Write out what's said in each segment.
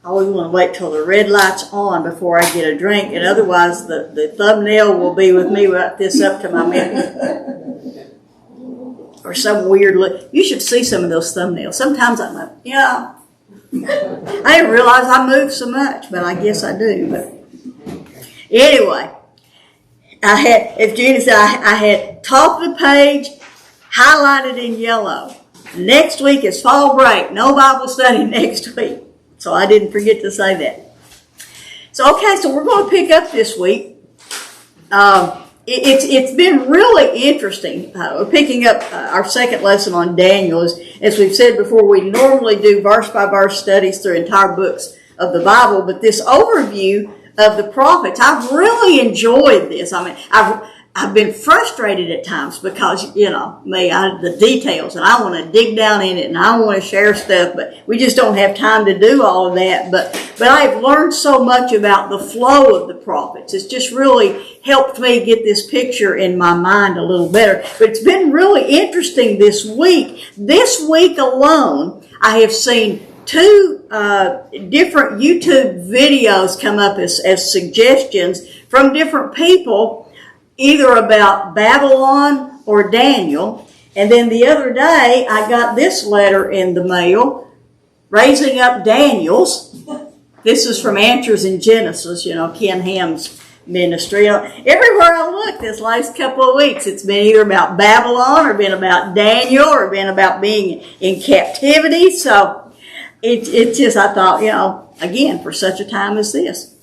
I always want to wait till the red light's on before I get a drink, and otherwise the thumbnail will be with me right this up to my mouth. Or some weird look. You should see some of those thumbnails. Sometimes I'm like, yeah. I didn't realize I move so much, but I guess I do. But anyway, as Gina said, I had top of the page highlighted in yellow. Next week is fall break. No Bible study next week. So I didn't forget to say that. So we're going to pick up this week. It's been really interesting. We're picking up our second lesson on Daniel. As we've said before, we normally do verse-by-verse studies through entire books of the Bible, but this overview of the prophets, I've really enjoyed this. I mean, I've been frustrated at times because, the details, and I want to dig down in it, and I want to share stuff, but we just don't have time to do all of that. But I've learned so much about the flow of the prophets. It's just really helped me get this picture in my mind a little better. But it's been really interesting this week. This week alone, I have seen two different YouTube videos come up as suggestions from different people, either about Babylon or Daniel. And then the other day, I got this letter in the mail, Raising Up Daniels. This is from Answers in Genesis, Ken Ham's ministry. Everywhere I look this last couple of weeks, it's been either about Babylon or been about Daniel or been about being in captivity. So it's just, I thought, again, for such a time as this.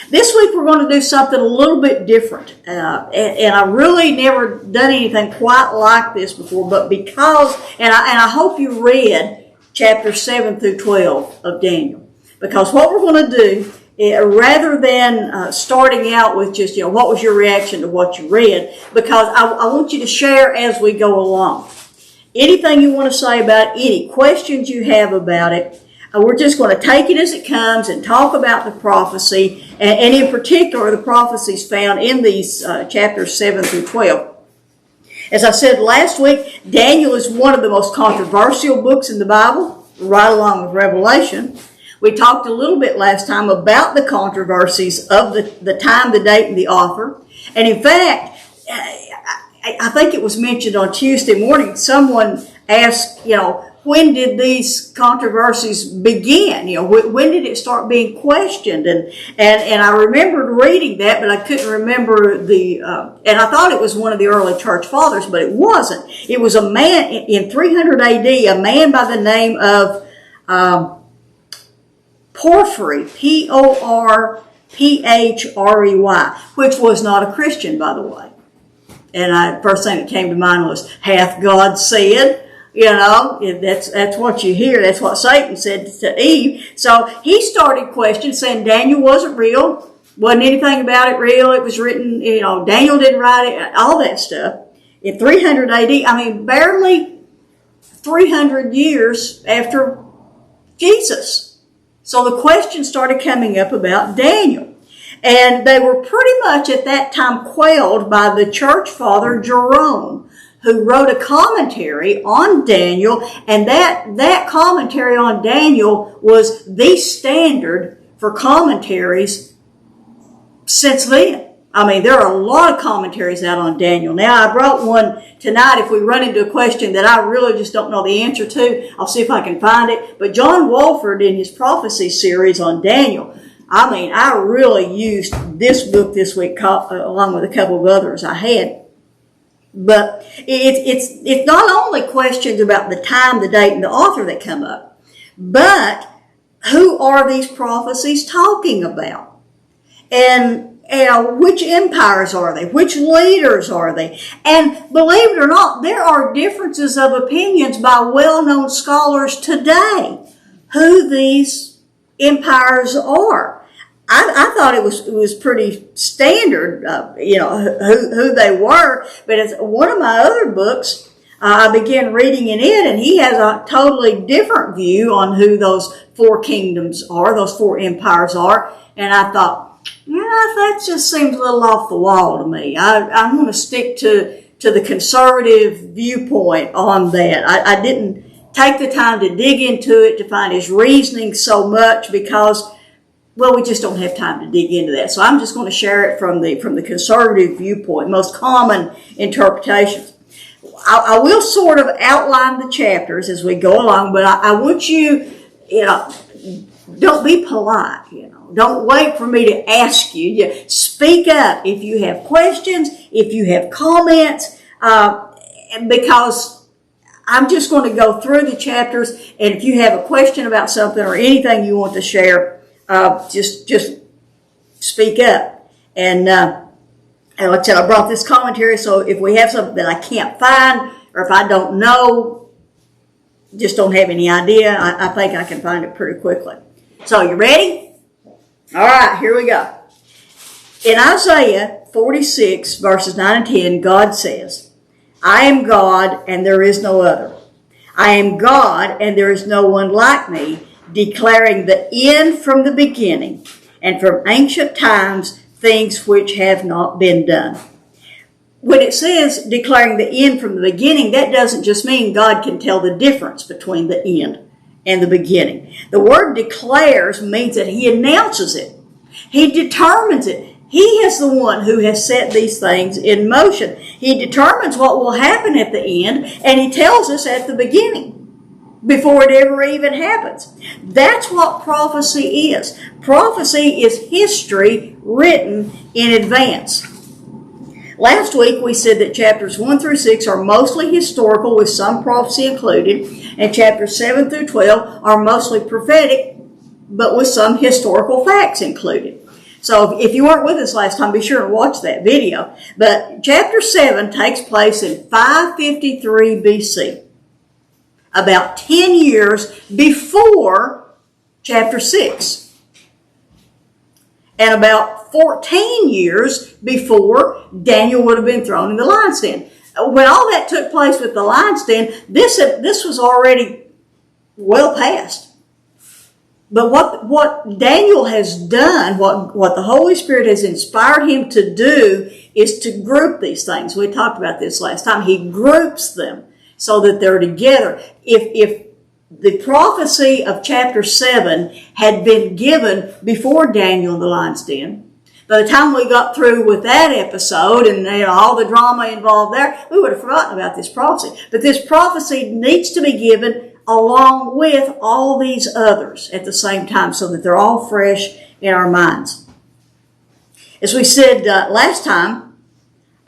This week we're going to do something a little bit different, and I really never done anything quite like this before, but because, and I hope you read chapters 7 through 12 of Daniel, because what we're going to do, rather than starting out with just, what was your reaction to what you read, because I want you to share as we go along. Anything you want to say about it, any questions you have about it, we're just going to take it as it comes and talk about the prophecy, and in particular, the prophecies found in these chapters 7 through 12. As I said last week, Daniel is one of the most controversial books in the Bible, right along with Revelation. We talked a little bit last time about the controversies of the time, the date, and the author. And in fact, I think it was mentioned on Tuesday morning, someone asked, when did these controversies begin? When did it start being questioned? And I remembered reading that, but I couldn't remember and I thought it was one of the early church fathers, but it wasn't. It was a man in 300 AD, a man by the name of Porphyry, Porphrey, which was not a Christian, by the way. And first thing that came to mind was, hath God said? That's what you hear. That's what Satan said to Eve. So he started questioning, saying Daniel wasn't real. Wasn't anything about it real. It was written, Daniel didn't write it, all that stuff. In 300 AD, barely 300 years after Jesus. So the questions started coming up about Daniel. And they were pretty much at that time quelled by the church father Jerome, who wrote a commentary on Daniel, and that commentary on Daniel was the standard for commentaries since then. There are a lot of commentaries out on Daniel. Now, I brought one tonight. If we run into a question that I really just don't know the answer to, I'll see if I can find it. But John Walford, in his prophecy series on Daniel, I really used this book this week along with a couple of others I had. But it's not only questions about the time, the date, and the author that come up, but who are these prophecies talking about? And which empires are they? Which leaders are they? And believe it or not, there are differences of opinions by well-known scholars today who these empires are. I thought it was pretty standard, who they were. But as one of my other books, I began reading in it, and he has a totally different view on who those four kingdoms are, those four empires are. And I thought, that just seems a little off the wall to me. I'm going to stick to the conservative viewpoint on that. I didn't take the time to dig into it, to find his reasoning so much because, well, we just don't have time to dig into that. So I'm just going to share it from the conservative viewpoint, most common interpretations. I will sort of outline the chapters as we go along, but I want you, don't be polite, Don't wait for me to ask you. Speak up if you have questions, if you have comments, because I'm just going to go through the chapters, and if you have a question about something or anything you want to share, just speak up. And like I said, I brought this commentary, so if we have something that I can't find, or if I don't know, just don't have any idea, I think I can find it pretty quickly. So, you ready? All right, here we go. In Isaiah 46, verses 9 and 10, God says, I am God, and there is no other. I am God, and there is no one like me, declaring the end from the beginning, and from ancient times things which have not been done. When it says declaring the end from the beginning, that doesn't just mean God can tell the difference between the end and the beginning. The word declares means that he announces it. He determines it. He is the one who has set these things in motion. He determines what will happen at the end, and he tells us at the beginning, before it ever even happens. That's what prophecy is. Prophecy is history written in advance. Last week we said that chapters 1 through 6 are mostly historical with some prophecy included, and chapters 7 through 12 are mostly prophetic but with some historical facts included. So if you weren't with us last time, be sure to watch that video. But chapter 7 takes place in 553 BC, about 10 years before chapter 6. And about 14 years before Daniel would have been thrown in the lion's den. When all that took place with the lion's den, this was already well past. But what Daniel has done, what the Holy Spirit has inspired him to do, is to group these things. We talked about this last time. He groups them so that they're together. If the prophecy of chapter 7 had been given before Daniel in the lion's den, by the time we got through with that episode and all the drama involved there, we would have forgotten about this prophecy. But this prophecy needs to be given along with all these others at the same time so that they're all fresh in our minds. As we said last time,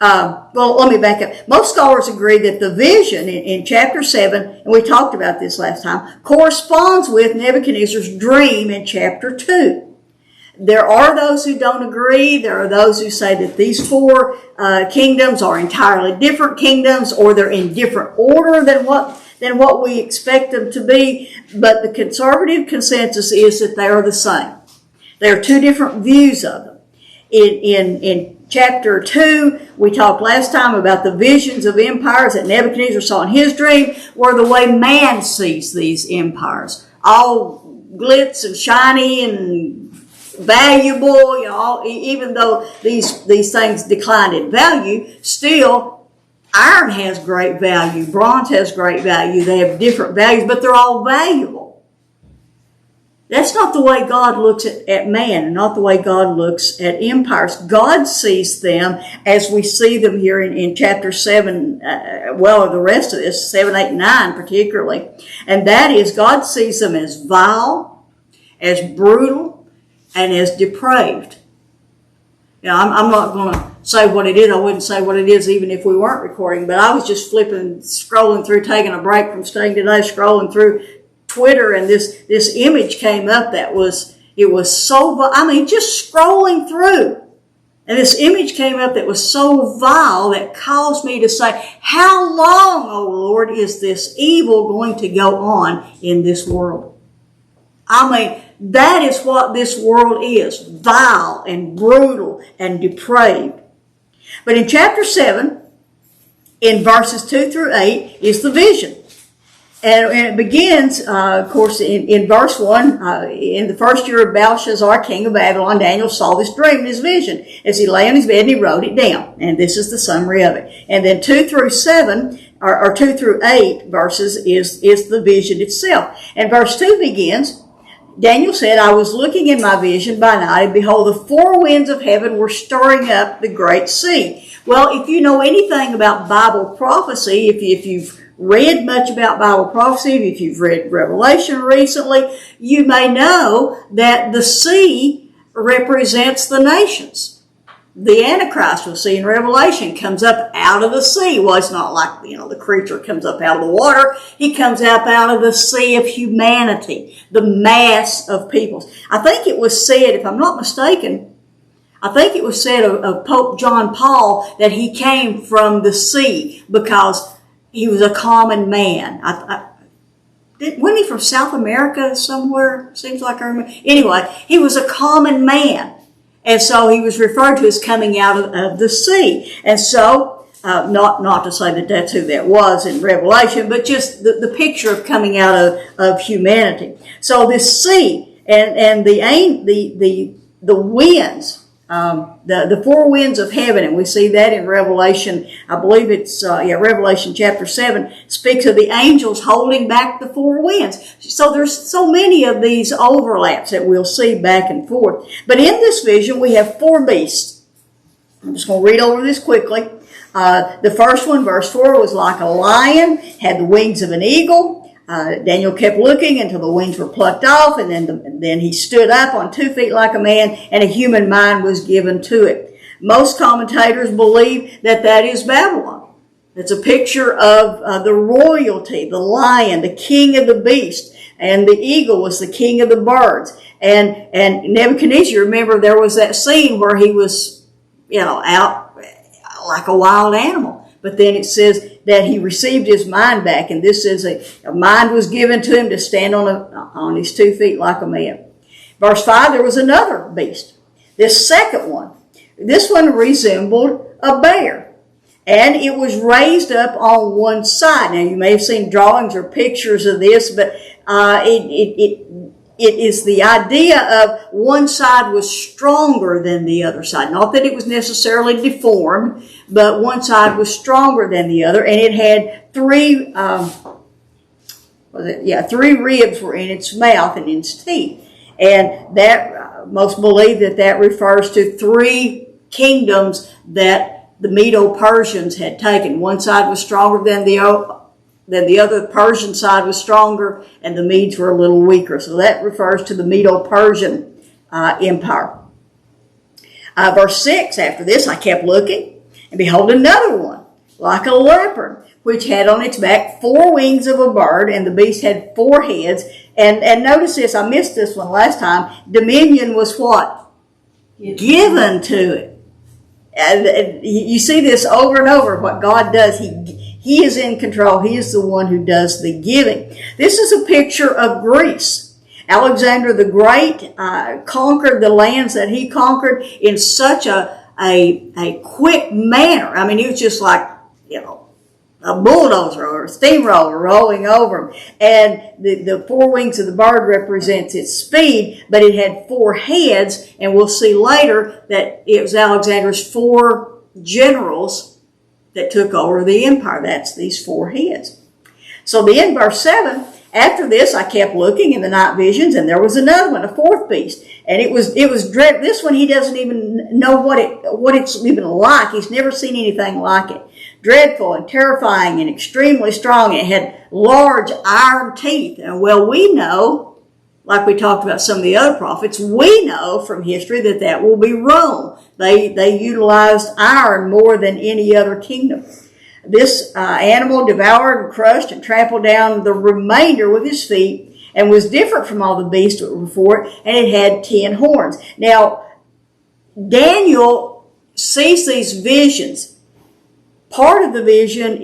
let me back up. Most scholars agree that the vision in chapter 7, and we talked about this last time, corresponds with Nebuchadnezzar's dream in chapter 2. There are those who don't agree. There are those who say that these four kingdoms are entirely different kingdoms, or they're in different order than what we expect them to be. But the conservative consensus is that they are the same. There are two different views of them. In chapter 2, we talked last time about the visions of empires that Nebuchadnezzar saw in his dream, were the way man sees these empires. All glitz and shiny and valuable, even though these things declined in value, still iron has great value, bronze has great value, they have different values, but they're all valuable. That's not the way God looks at man, and not the way God looks at empires. God sees them as we see them here in chapter 7, the rest of this, 7, 8, and 9 particularly. And that is, God sees them as vile, as brutal, and as depraved. I'm not going to say what it is. I wouldn't say what it is even if we weren't recording, but I was just scrolling through, taking a break from studying today, scrolling through Twitter, and this image came up that was so, just scrolling through. And this image came up that was so vile that caused me to say, how long, O Lord, is this evil going to go on in this world? That is what this world is, vile and brutal and depraved. But in chapter 7, in verses 2 through 8, is the vision. And it begins, of course, in verse 1, in the first year of Belshazzar, king of Babylon, Daniel saw this dream in his vision. As he lay on his bed, and he wrote it down. And this is the summary of it. And then 2 through 7, or 2 through 8 verses is the vision itself. And verse 2 begins, Daniel said, I was looking in my vision by night, and behold, the four winds of heaven were stirring up the great sea. Well, if you know anything about Bible prophecy, if you've read much about Bible prophecy, if you've read Revelation recently, you may know that the sea represents the nations. The Antichrist we'll see in Revelation comes up out of the sea. Well, it's not like, the creature comes up out of the water. He comes up out of the sea of humanity, the mass of peoples. I think it was said, if I'm not mistaken, of Pope John Paul that he came from the sea because he was a common man. Wasn't he from South America somewhere? Seems like I remember. Anyway, he was a common man. And so he was referred to as coming out of the sea. And so, not to say that that's who that was in Revelation, but just the picture of coming out of humanity. So this sea and the winds, the four winds of heaven, and we see that in Revelation, I believe it's, Revelation chapter 7, speaks of the angels holding back the four winds. So there's so many of these overlaps that we'll see back and forth. But in this vision, we have four beasts. I'm just going to read over this quickly. The first one, verse 4, was like a lion, had the wings of an eagle. Daniel kept looking until the wings were plucked off, and then he stood up on 2 feet like a man, and a human mind was given to it. Most commentators believe that is Babylon. It's a picture of the royalty, the lion, the king of the beast, and the eagle was the king of the birds. And Nebuchadnezzar, remember, there was that scene where he was, out like a wild animal. But then it says that he received his mind back, and this is a mind was given to him to stand on his 2 feet like a man. Verse 5, there was another beast. This second one, this one resembled a bear, and it was raised up on one side. Now, you may have seen drawings or pictures of this, but it is the idea of one side was stronger than the other side. Not that it was necessarily deformed, but one side was stronger than the other, and it had three ribs were in its mouth and in its teeth. And that, most believe that refers to three kingdoms that the Medo-Persians had taken. One side was stronger than the other. The Persian side was stronger, and the Medes were a little weaker. So that refers to the Medo-Persian Empire. Verse 6, after this I kept looking, and behold another one, like a leopard, which had on its back 4 wings of a bird, and the beast had 4 heads. And notice this, I missed this one last time. Dominion was what? Given to it. And you see this over and over, what God does. He is in control. He is the one who does the giving. This is a picture of Greece. Alexander the Great conquered the lands that he conquered in such a quick manner. I mean, he was just like, a bulldozer or a steamroller rolling over him. And the 4 wings of the bird represents its speed, but it had 4 heads, and we'll see later that it was Alexander's 4 generals that took over the empire. That's these 4 heads. So then, verse 7, after this I kept looking in the night visions, and there was another one, a 4th beast. And it was dread. This one he doesn't even know what it's even like. He's never seen anything like it. Dreadful and terrifying and extremely strong. It had large iron teeth. And well, we know, like we talked about some of the other prophets, we know from history that will be Rome. They utilized iron more than any other kingdom. This animal devoured and crushed and trampled down the remainder with his feet, and was different from all the beasts that were before it, and it had 10 horns. Now, Daniel sees these visions. Part of the vision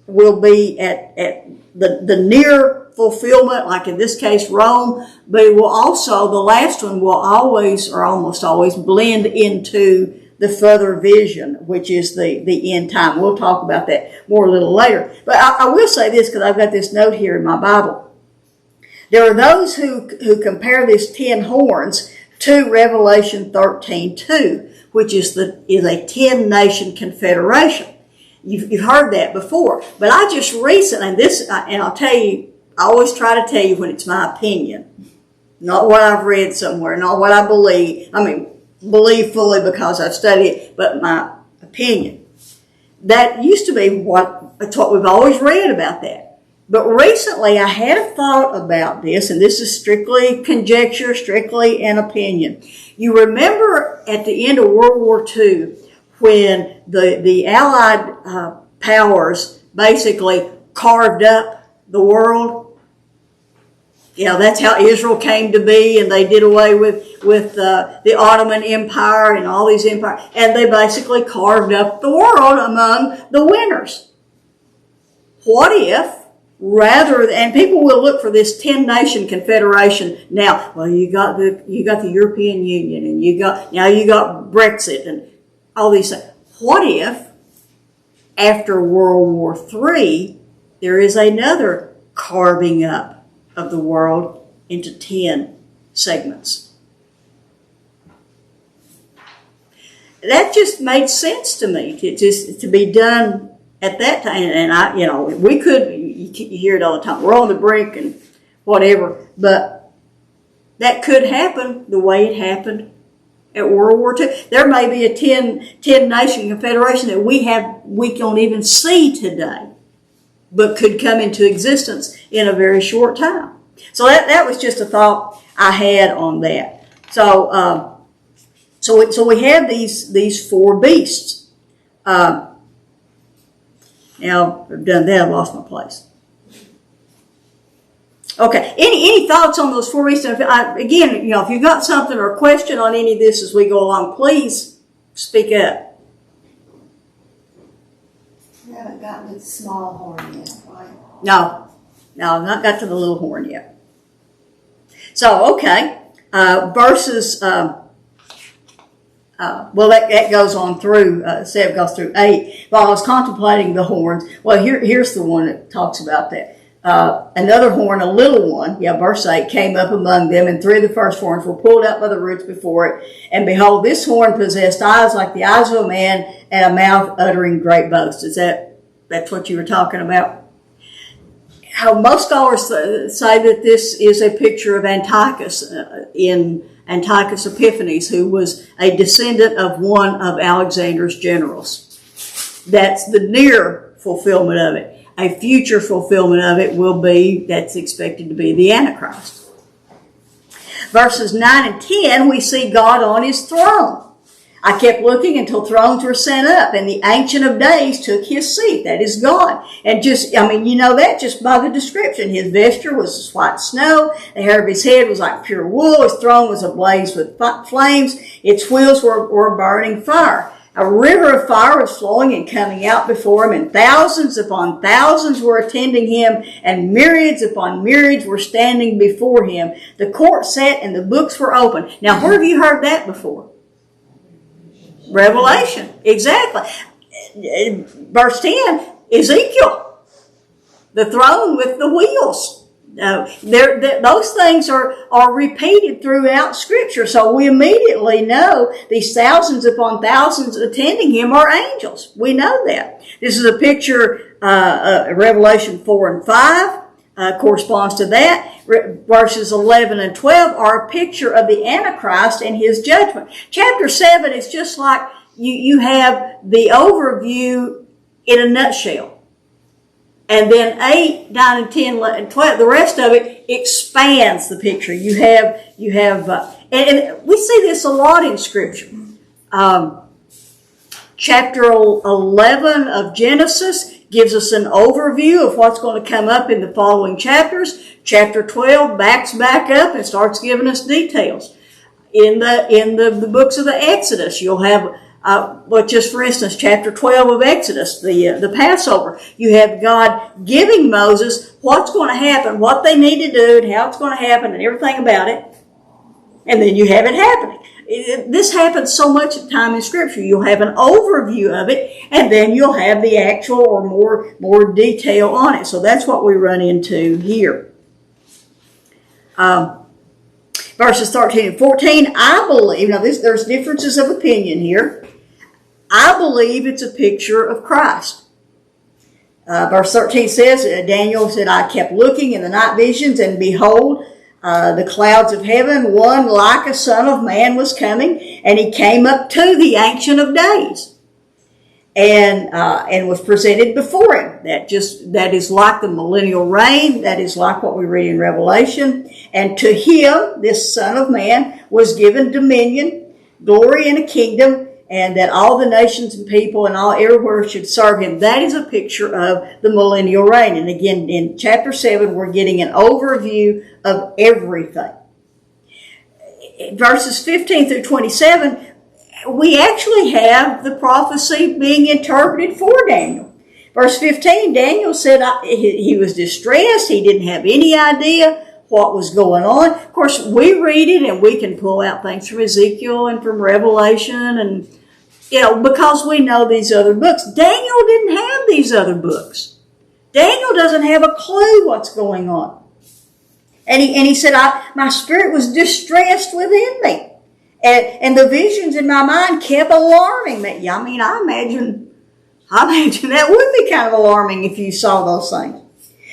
will be at the near fulfillment, like in this case Rome, but it will also, the last one will always or almost always blend into the further vision, which is the end time. We'll talk about that more a little later. But I will say this, because I've got this note here in my Bible. There are those who compare this 10 horns to Revelation 13:2, which is a 10-nation confederation. You've heard that before. But I just recently, and I'll tell you, I always try to tell you when it's my opinion. Not what I've read somewhere, not what I believe. I mean, believe fully because I've studied it, but my opinion. That used to be it's what we've always read about that. But recently I had a thought about this, and this is strictly conjecture, strictly an opinion. You remember at the end of World War II when the Allied powers basically carved up the world? You know, that's how Israel came to be, and they did away with the Ottoman Empire and all these empires, and they basically carved up the world among the winners. What if, and people will look for this 10-nation confederation now. Well, you got the European Union, and you got Brexit and all these things. What if, after World War III, there is another carving up of the world into 10 segments? That just made sense to me to be done at that time. And we could, you hear it all the time, we're on the brink and whatever, but that could happen the way it happened at World War II. There may be a 10-nation confederation that we don't even see today, but could come into existence in a very short time. So that was just a thought I had on that. So we have these 4 beasts. Now I've done that. I've lost my place. Okay. Any thoughts on those 4 beasts? Again, if you've got something or a question on any of this as we go along, please speak up. We haven't gotten to the small horn yet, right? No, I've not got to the little horn yet. So, okay, verses, that goes on through, 7 goes through 8. While I was contemplating the horns, well, here's the one that talks about that. Another horn, a little one, verse 8, came up among them, and 3 of the first horns were pulled out by the roots before it. And behold, this horn possessed eyes like the eyes of a man, and a mouth uttering great boasts. That's what you were talking about? How most scholars say that this is a picture of Antiochus in Antiochus Epiphanes, who was a descendant of one of Alexander's generals. That's the near fulfillment of it. A future fulfillment of it that's expected to be the Antichrist. Verses 9 and 10, we see God on his throne. I kept looking until thrones were set up, and the Ancient of Days took his seat. That is God. And that just by the description. His vesture was as white snow. The hair of his head was like pure wool. His throne was ablaze with flames. Its wheels were burning fire. A river of fire was flowing and coming out before him, and thousands upon thousands were attending him, and myriads upon myriads were standing before him. The court sat and the books were open. Now, where have you heard that before? Revelation. Exactly. Verse 10, Ezekiel. The throne with the wheels. Those things are repeated throughout Scripture. So we immediately know these thousands upon thousands attending him are angels. We know that. This is a picture, Revelation 4 and 5. Corresponds to that. Verses 11 and 12 are a picture of the Antichrist and his judgment. Chapter 7 is just like you have the overview in a nutshell. And then 8, 9, and 10, and 12, the rest of it expands the picture. You have, and we see this a lot in Scripture. Chapter 11 of Genesis gives us an overview of what's going to come up in the following chapters. Chapter 12 backs back up and starts giving us details. In the books of the Exodus, you'll have, just for instance, chapter 12 of Exodus, the Passover. You have God giving Moses what's going to happen, what they need to do, and how it's going to happen, and everything about it. And then you have it happening. This happens so much of the time in Scripture. You'll have an overview of it, and then you'll have the actual or more detail on it. So that's what we run into here. Verses 13 and 14, I believe, there's differences of opinion here. I believe it's a picture of Christ. Verse 13 says, Daniel said, I kept looking in the night visions, and behold, the clouds of heaven, one like a son of man was coming, and he came up to the Ancient of Days, and was presented before him. That is like the millennial reign. That is like what we read in Revelation. And to him, this Son of Man, was given dominion, glory, and a kingdom, and that all the nations and people and all everywhere should serve him. That is a picture of the millennial reign. And again, in chapter 7, we're getting an overview of everything. Verses 15 through 27, we actually have the prophecy being interpreted for Daniel. Verse 15, Daniel said he was distressed. He didn't have any idea what was going on. Of course, we read it and we can pull out things from Ezekiel and from Revelation, and because we know these other books. Daniel didn't have these other books. Daniel doesn't have a clue what's going on. And he said, my spirit was distressed within me. And the visions in my mind kept alarming me. I mean, I imagine that would be kind of alarming if you saw those things.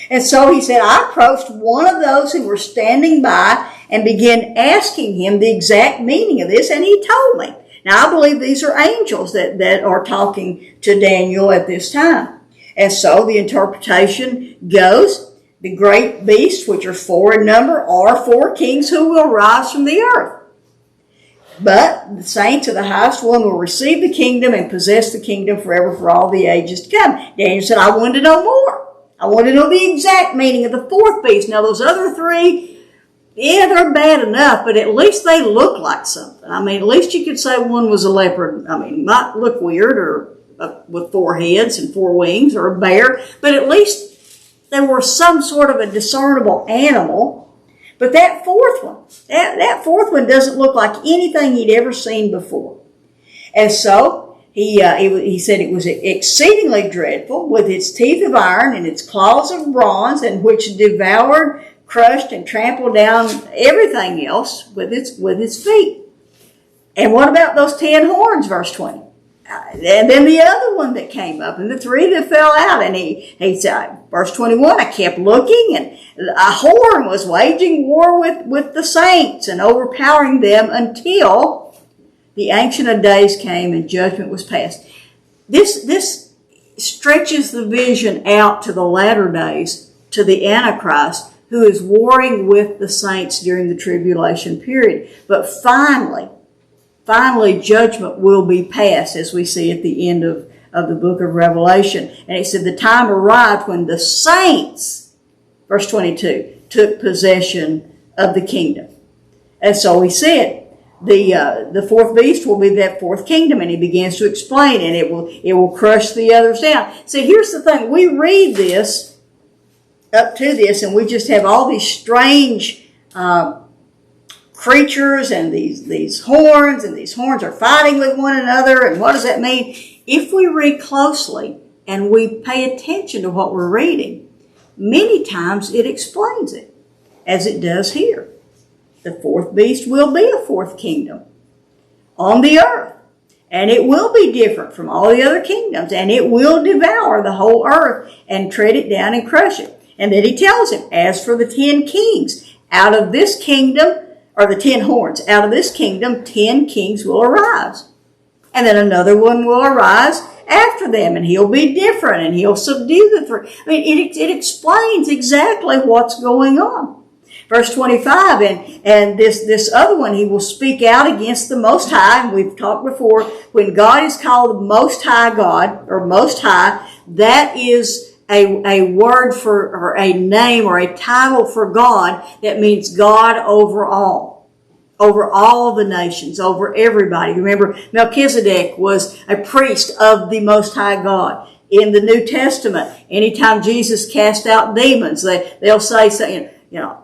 And so he said, I approached one of those who were standing by and began asking him the exact meaning of this, and he told me. Now, I believe these are angels that are talking to Daniel at this time. And so the interpretation goes, the great beasts, which are 4 in number, are 4 kings who will rise from the earth. But the saints of the highest one will receive the kingdom and possess the kingdom forever for all the ages to come. Daniel said, I wanted to know more. I want to know the exact meaning of the 4th beast. Now, those other 3, they're bad enough, but at least they look like something. I mean, at least you could say one was a leopard. I mean, might look weird, or with 4 heads and 4 wings, or a bear, but at least they were some sort of a discernible animal. But that 4th one, that 4th one doesn't look like anything he'd ever seen before. And so he said it was exceedingly dreadful, with its teeth of iron and its claws of bronze, and which devoured, crushed, and trampled down everything else with its feet. And what about those 10 horns, verse 20? And then the other one that came up, and the 3 that fell out. And he said, verse 21, I kept looking, and a horn was waging war with the saints and overpowering them until the Ancient of Days came and judgment was passed. This stretches the vision out to the latter days, to the Antichrist, who is warring with the saints during the tribulation period. But finally, judgment will be passed, as we see at the end of the book of Revelation. And it said the time arrived when the saints, verse 22, took possession of the kingdom. And so he said, the 4th beast will be that 4th kingdom, and he begins to explain, and it will crush the others down. See, here's the thing. We read this up to this, and we just have all these strange creatures and these horns, and these horns are fighting with one another, and what does that mean? If we read closely and we pay attention to what we're reading, many times it explains it, as it does here. The 4th beast will be a 4th kingdom on the earth, and it will be different from all the other kingdoms, and it will devour the whole earth and tread it down and crush it. And then he tells him, as for the 10 kings, out of this kingdom, or the 10 horns, out of this kingdom, 10 kings will arise. And then another one will arise after them, and he'll be different, and he'll subdue the 3. I mean, it explains exactly what's going on. Verse 25, and this other one, he will speak out against the Most High. And we've talked before, when God is called the Most High God, or Most High, that is a word for, or a name, or a title for God that means God over all the nations, over everybody. Remember, Melchizedek was a priest of the Most High God. In the New Testament, anytime Jesus cast out demons, they'll say,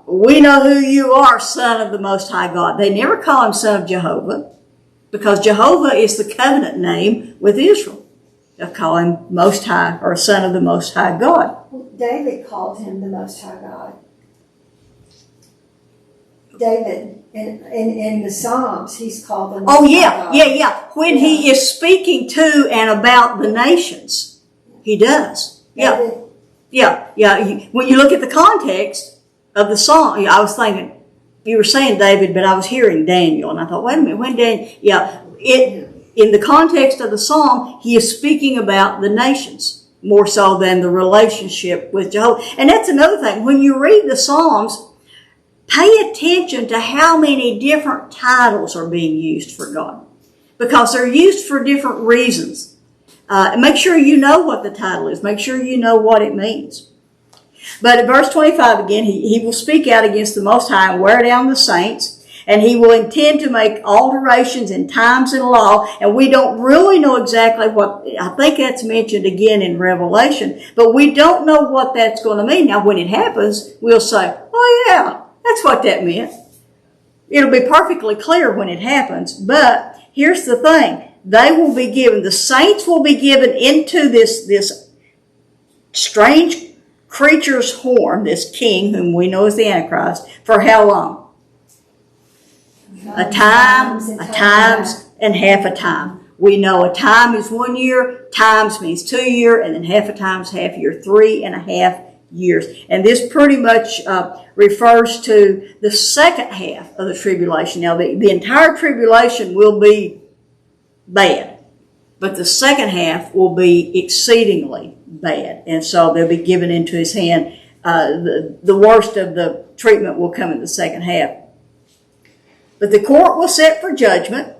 we know who you are, Son of the Most High God. They never call him Son of Jehovah, because Jehovah is the covenant name with Israel. They'll call him Most High, or Son of the Most High God. Well, David called him the Most High God. David, in the Psalms, he's called the Most High God. Yeah. When he is speaking to and about the nations, he does. Yeah. Yeah. When you look at the context of the song, I was thinking, you were saying David, but I was hearing Daniel, and I thought, wait a minute, when Daniel? Yeah, in the context of the song, he is speaking about the nations more so than the relationship with Jehovah. And that's another thing. When you read the Psalms, pay attention to how many different titles are being used for God, because they're used for different reasons. Make sure you know what the title is. Make sure you know what it means. But in verse 25 again, he will speak out against the Most High and wear down the saints, and he will intend to make alterations in times and law. And we don't really know exactly what, I think that's mentioned again in Revelation, but we don't know what that's going to mean. Now when it happens, we'll say, oh yeah, that's what that meant. It'll be perfectly clear when it happens, but here's the thing. They will be given, the saints will be given into this strange creature's horn, this king whom we know as the Antichrist, for how long? A time, and half a time. We know a time is 1 year, times means 2 years, and then half a time is half a year, 3.5 years. And this pretty much refers to the second half of the tribulation. Now, the entire tribulation will be bad, but the second half will be exceedingly bad. And so they'll be given into his hand. The worst of the treatment will come in the second half. But the court will set for judgment,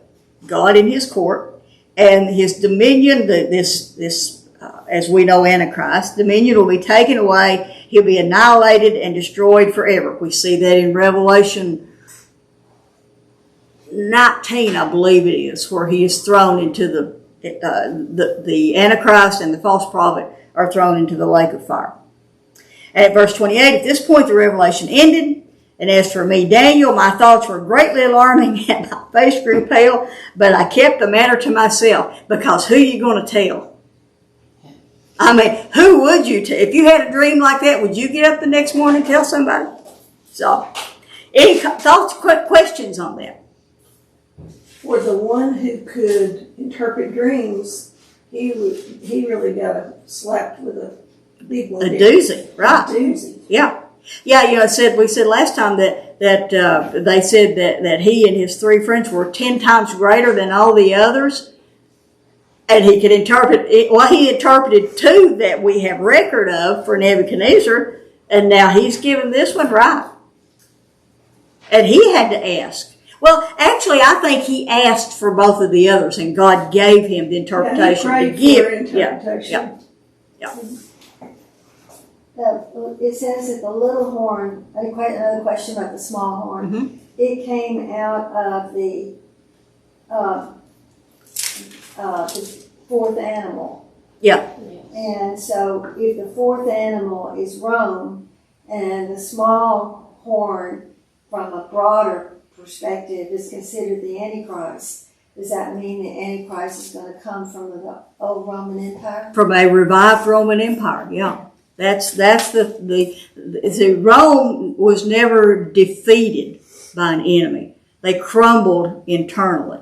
God in his court, and his dominion, as we know, Antichrist, dominion will be taken away. He'll be annihilated and destroyed forever. We see that in Revelation 19, I believe it is, where he is thrown into the Antichrist and the false prophet are thrown into the lake of fire. And at verse 28, at this point the revelation ended. And as for me, Daniel, my thoughts were greatly alarming and my face grew pale, but I kept the matter to myself, because who are you going to tell? I mean, who would you tell? If you had a dream like that, would you get up the next morning and tell somebody? So, any thoughts, questions on that? For the one who could interpret dreams, he really got slapped with a big one. A doozy, right? A doozy. Yeah. Yeah, we said last time that they said that he and his 3 friends were 10 times greater than all the others. And he could interpret it. Well, he interpreted 2 that we have record of for Nebuchadnezzar, and now he's given this one right. And he had to ask. Well, actually, I think he asked for both of the others, and God gave him the interpretation to give. Interpretation. Yeah. It says that the little horn, another question about the small horn, Mm-hmm. it came out of the fourth animal. Yeah. And so if the fourth animal is Rome, and the small horn from a broader perspective is considered the Antichrist, does that mean the Antichrist is going to come from the old Roman Empire? From a revived Roman Empire, yeah. That's the Rome was never defeated by an enemy. They crumbled internally.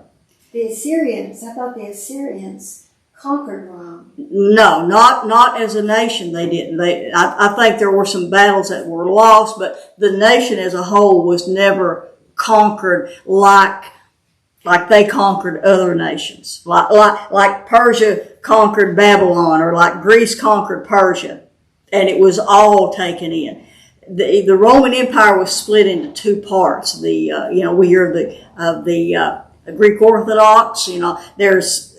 The Assyrians, I thought the Assyrians conquered Rome. No, not as a nation. They didn't. I think there were some battles that were lost, but the nation as a whole was never conquered like they conquered other nations, like Persia conquered Babylon, or like Greece conquered Persia. And it was all taken in. The Roman Empire was split into 2 parts. We hear of the Greek Orthodox. There's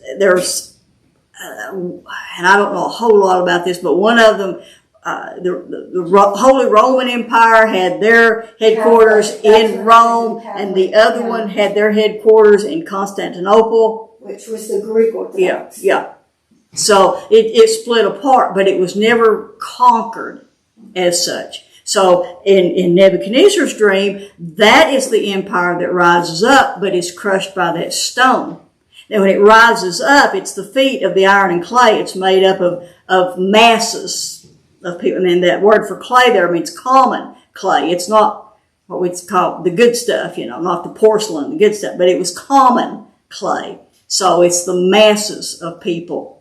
and I don't know a whole lot about this, but one of them, the Holy Roman Empire had their headquarters in Rome, and the other one had their headquarters in Constantinople, which was the Greek Orthodox. Yeah. So it split apart, but it was never conquered as such. So in Nebuchadnezzar's dream, that is the empire that rises up, but is crushed by that stone. Now when it rises up, it's the feet of the iron and clay. It's made up of masses of people. And that word for clay there means common clay. It's not what we call the good stuff, not the porcelain, the good stuff, but it was common clay. So it's the masses of people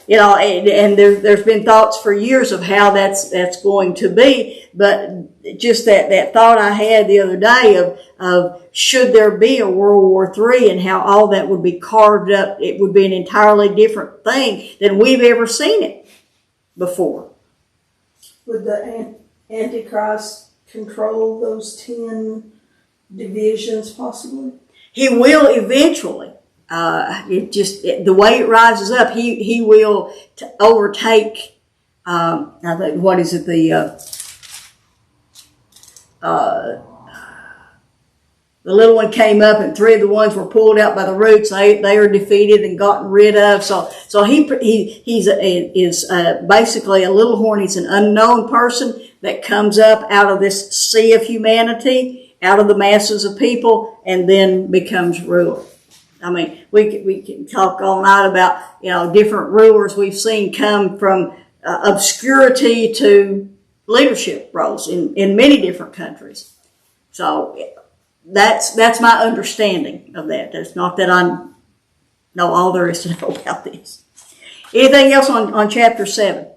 You know, and there's been thoughts for years of how that's going to be, but just that thought I had the other day of should there be a World War III and how all that would be carved up, it would be an entirely different thing than we've ever seen it before. Would the Antichrist control those 10 divisions possibly? He will eventually. The way it rises up, he will overtake. I think, what is it? The little one came up, and 3 of the ones were pulled out by the roots. They are defeated and gotten rid of. So he's basically a little horn. He's an unknown person that comes up out of this sea of humanity, out of the masses of people, and then becomes ruler. I mean, we can talk all night about, you know, different rulers we've seen come from obscurity to leadership roles in many different countries. So that's my understanding of that. It's not that I know all there is to know about this. Anything else on chapter 7?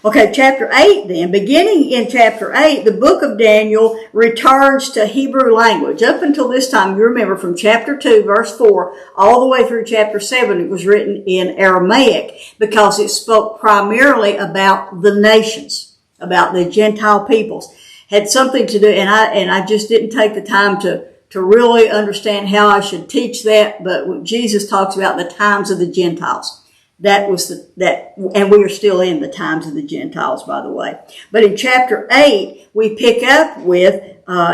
Okay, chapter 8 then. Beginning in chapter 8, the book of Daniel returns to Hebrew language. Up until this time, you remember from chapter 2, verse 4, all the way through chapter 7, it was written in Aramaic because it spoke primarily about the nations, about the Gentile peoples. Had something to do, and I just didn't take the time to really understand how I should teach that, but when Jesus talks about the times of the Gentiles, that was and we are still in the times of the Gentiles, by the way. But in chapter 8, we pick up with,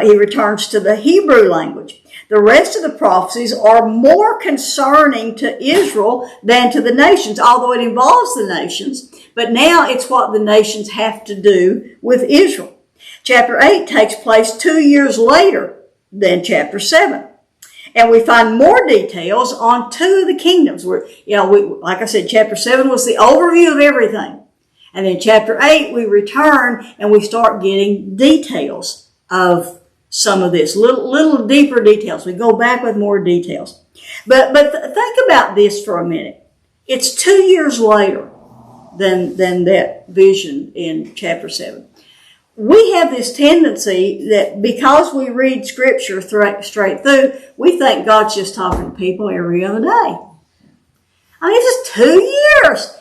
he returns to the Hebrew language. The rest of the prophecies are more concerning to Israel than to the nations, although it involves the nations. But now it's what the nations have to do with Israel. Chapter 8 takes place 2 years later than chapter 7. And we find more details on 2 of the kingdoms. Where, you know, like I said, chapter 7 was the overview of everything. And then chapter 8, we return and we start getting details of some of this, little deeper details. We go back with more details. But think about this for a minute. It's 2 years later than that vision in chapter 7. We have this tendency that because we read Scripture straight through, we think God's just talking to people every other day. I mean, it's just 2 years.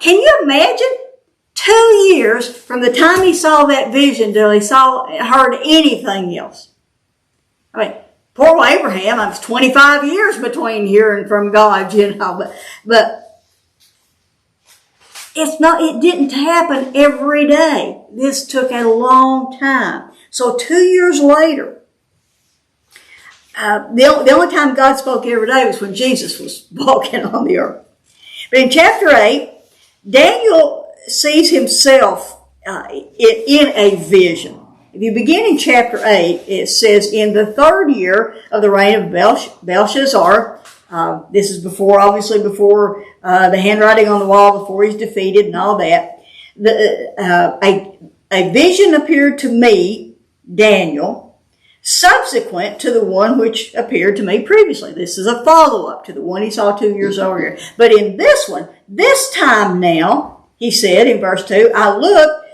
Can you imagine 2 years from the time he saw that vision till he heard anything else? I mean, poor Abraham, it was 25 years between hearing from God, you know, but it didn't happen every day. This took a long time. So 2 years later, the only time God spoke every day was when Jesus was walking on the earth. But in chapter 8, Daniel sees himself in a vision. If you begin in chapter 8, it says, in the 3rd year of the reign of Belshazzar, this is obviously before the handwriting on the wall, before he's defeated and all that. A vision appeared to me, Daniel, subsequent to the one which appeared to me previously. This is a follow-up to the one he saw 2 years earlier. But in this one, this time now, he said in verse 2, I looked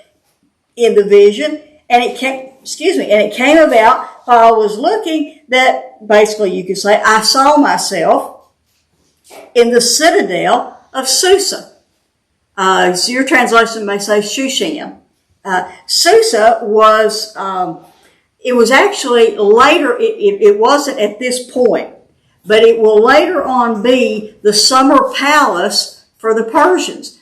in the vision, and it came about while I was looking that, basically you could say, I saw myself in the citadel of Susa. So your translation may say Shushan. Susa was, it was actually later, it wasn't at this point, but it will later on be the summer palace for the Persians.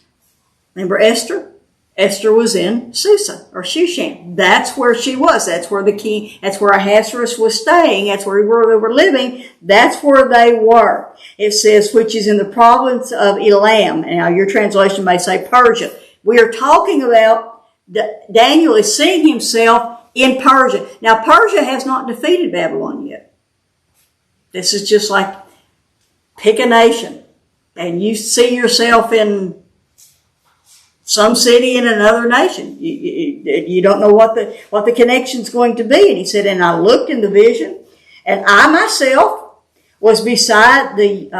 Remember Esther? Esther was in Susa, or Shushan. That's where she was. That's where the king, that's where Ahasuerus was staying. That's where they were living. That's where they were. It says, which is in the province of Elam. Now, your translation may say Persia. We are talking about, Daniel is seeing himself in Persia. Now, Persia has not defeated Babylon yet. This is just like, pick a nation, and you see yourself in some city in another nation. You don't know what the connection's going to be. And he said, and I looked in the vision, and I myself was beside the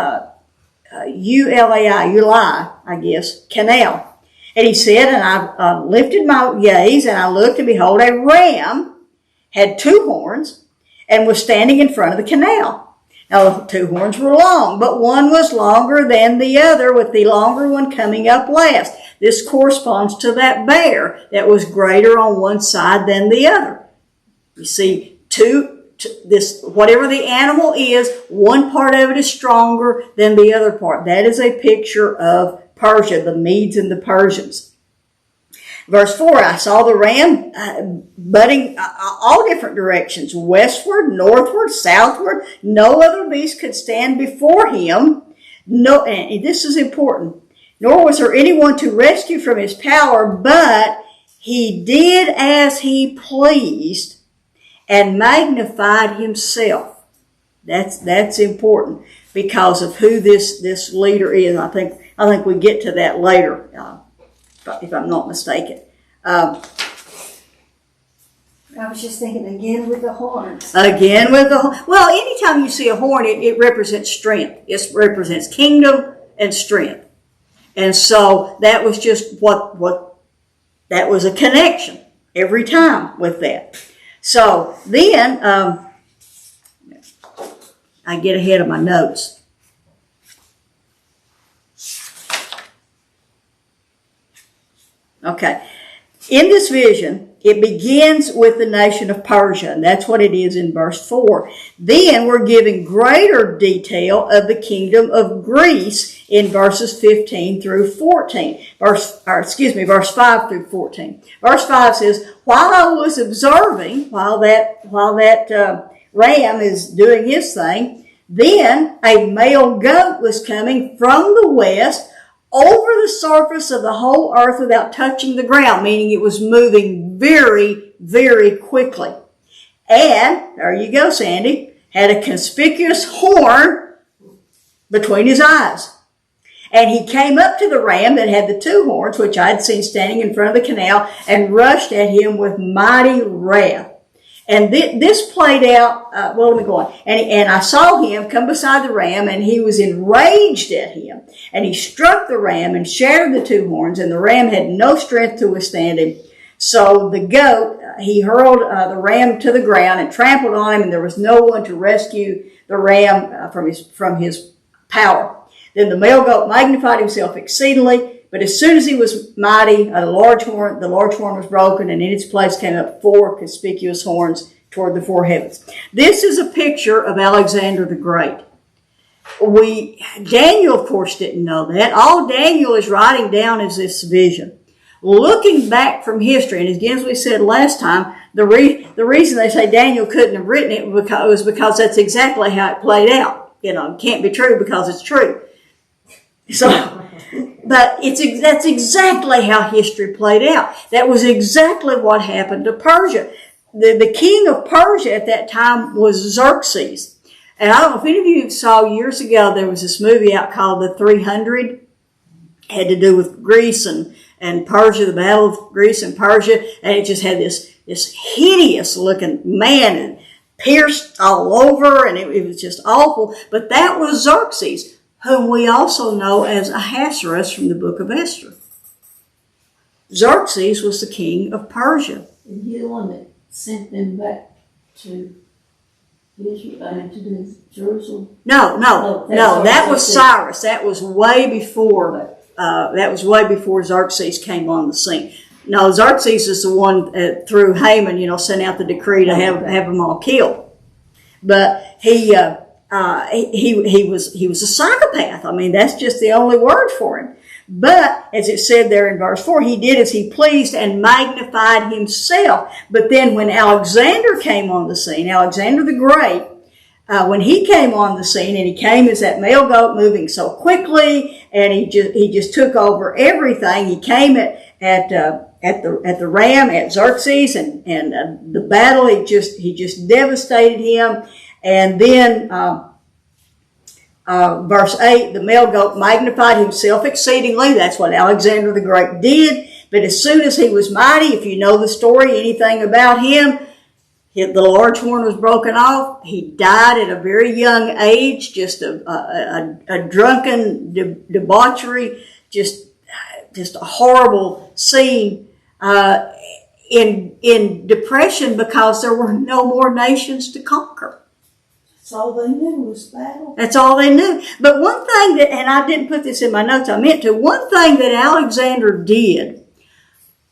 Ulai, I guess, canal. And he said, and I lifted my gaze, and I looked, and behold, a ram had 2 horns, and was standing in front of the canal. Now, the 2 horns were long, but one was longer than the other, with the longer one coming up last. This corresponds to that bear that was greater on one side than the other. You see, whatever the animal is, one part of it is stronger than the other part. That is a picture of Persia, the Medes and the Persians. Verse 4, I saw the ram butting all different directions, westward, northward, southward. No other beast could stand before him. No, and this is important. Nor was there anyone to rescue from his power, but he did as he pleased and magnified himself. That's important because of who this leader is. I think we get to that later, if I'm not mistaken. I was just thinking again with the horns. Well, anytime you see a horn, it represents strength. It represents kingdom and strength. And so that was just what that was a connection every time with that. So then I get ahead of my notes. Okay. In this vision, it begins with the nation of Persia, and that's what it is in verse 4. Then we're given greater detail of the kingdom of Greece in verses 15 through 14. Verse 5 through 14. Verse 5 says, while I was observing, while that ram is doing his thing, then a male goat was coming from the west over the surface of the whole earth without touching the ground, meaning it was moving very, very quickly. And, there you go, Sandy, had a conspicuous horn between his eyes. And he came up to the ram that had the 2 horns, which I had seen standing in front of the canal, and rushed at him with mighty wrath. And this played out, let me go on. And I saw him come beside the ram, and he was enraged at him. And he struck the ram and shattered the 2 horns, and the ram had no strength to withstand him. So the goat, he hurled the ram to the ground and trampled on him, and there was no one to rescue the ram from his power. Then the male goat magnified himself exceedingly, but as soon as he was mighty, the large horn was broken, and in its place came up 4 conspicuous horns toward the 4 heavens. This is a picture of Alexander the Great. Daniel, of course, didn't know that. All Daniel is writing down is this vision. Looking back from history, and again, as we said last time, the reason they say Daniel couldn't have written it was because that's exactly how it played out. It can't be true because it's true. So, but that's exactly how history played out. That was exactly what happened to Persia. The king of Persia at that time was Xerxes. And I don't know if any of you saw years ago, there was this movie out called The 300. It had to do with Greece and Persia, the battle of Greece and Persia. And it just had this hideous looking man and pierced all over, and it was just awful. But that was Xerxes, whom we also know as Ahasuerus from the book of Esther. Xerxes was the king of Persia. And he's the one that sent them back to Jerusalem? No, that was Cyrus. That was way before. Xerxes came on the scene. No, Xerxes is the one through Haman, sent out the decree to have them all killed. But he was a psychopath. I mean, that's just the only word for him. But, as it said there in verse 4, he did as he pleased and magnified himself. But then when Alexander came on the scene, Alexander the Great, when he came on the scene, and he came as that male goat moving so quickly, and he just took over everything. He came at the ram, at Xerxes, and the battle, he just devastated him. And then, verse 8, the male goat magnified himself exceedingly. That's what Alexander the Great did. But as soon as he was mighty, if you know the story, anything about him, The large horn was broken off. He died at a very young age, just a drunken debauchery, just a horrible scene, in depression because there were no more nations to conquer. That's all they knew was battle. That's all they knew. But one thing that, and I didn't put this in my notes, I meant to, one thing that Alexander did,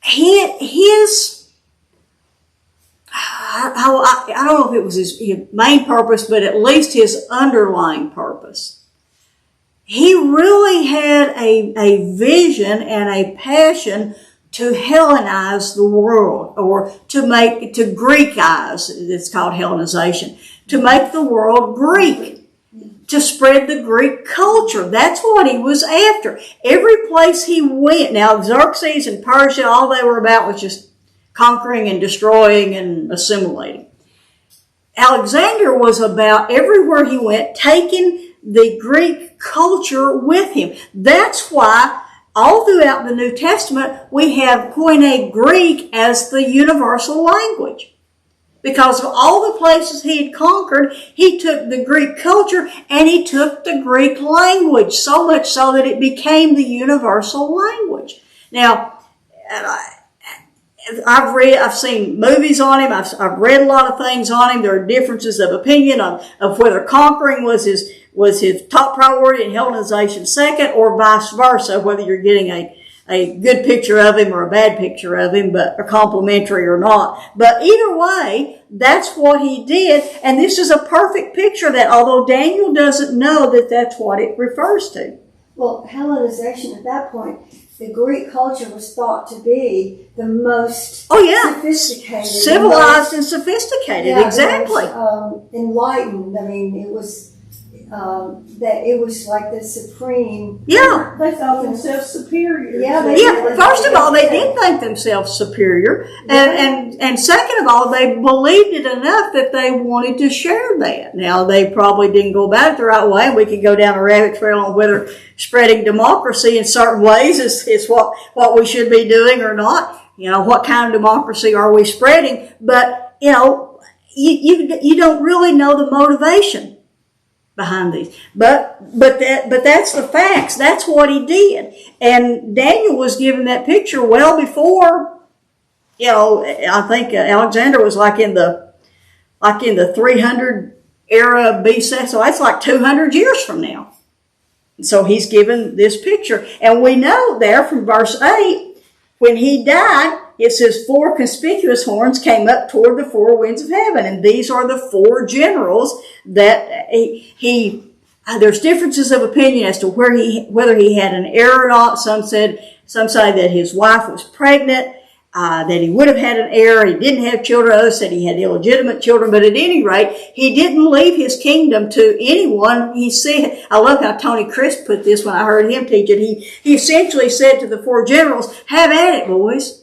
I don't know if it was his main purpose, but at least his underlying purpose. He really had a vision and a passion to Hellenize the world, or to Greekize, it's called Hellenization, to make the world Greek, to spread the Greek culture. That's what he was after. Every place he went, now Xerxes and Persia, all they were about was just conquering and destroying and assimilating. Alexander was about, everywhere he went, taking the Greek culture with him. That's why all throughout the New Testament we have Koine Greek as the universal language. Because of all the places he had conquered, he took the Greek culture and he took the Greek language, so much so that it became the universal language. Now, I've seen movies on him. I've read a lot of things on him. There are differences of opinion of whether conquering was his top priority and Hellenization second, or vice versa, whether you're getting a good picture of him or a bad picture of him, but a complimentary or not. But either way, that's what he did. And this is a perfect picture that, although Daniel doesn't know that that's what it refers to. Well, Hellenization at that point, the Greek culture was thought to be the most sophisticated. Civilized and sophisticated, exactly. Enlightened. I mean, it was that it was like the supreme. Yeah. They thought themselves superior. First of all, they did think themselves superior, and second of all, they believed it enough that they wanted to share that. Now, they probably didn't go about it the right way. We could go down a rabbit trail on whether spreading democracy in certain ways is what we should be doing or not. You know, what kind of democracy are we spreading? But, you know, you don't really know the motivation behind these. But that's the facts. That's what he did. And Daniel was given that picture well before, you know, I think Alexander was like in the 300 era BC. So that's like 200 years from now. So he's given this picture. And we know there from verse 8, when he died, it says 4 conspicuous horns came up toward the 4 winds of heaven. And these are the 4 generals that there's differences of opinion as to whether he had an heir or not. Some say that his wife was pregnant, that he would have had an heir. He didn't have children. Others said he had illegitimate children. But at any rate, he didn't leave his kingdom to anyone. He said, I love how Tony Crisp put this when I heard him teach it. He essentially said to the 4 generals, have at it, boys.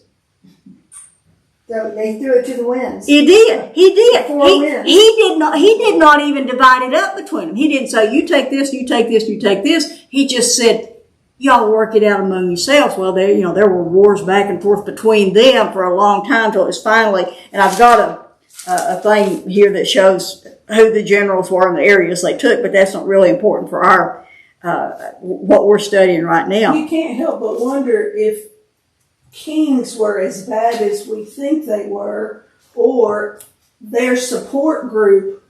So they threw it to the winds. He did. He did. 4 winds. He did not even divide it up between them. He didn't say, you take this, you take this, you take this. He just said, y'all work it out among yourselves. Well, there were wars back and forth between them for a long time till it was finally, and I've got a thing here that shows who the generals were and the areas they took, but that's not really important for our, what we're studying right now. You can't help but wonder if kings were as bad as we think they were, or their support group,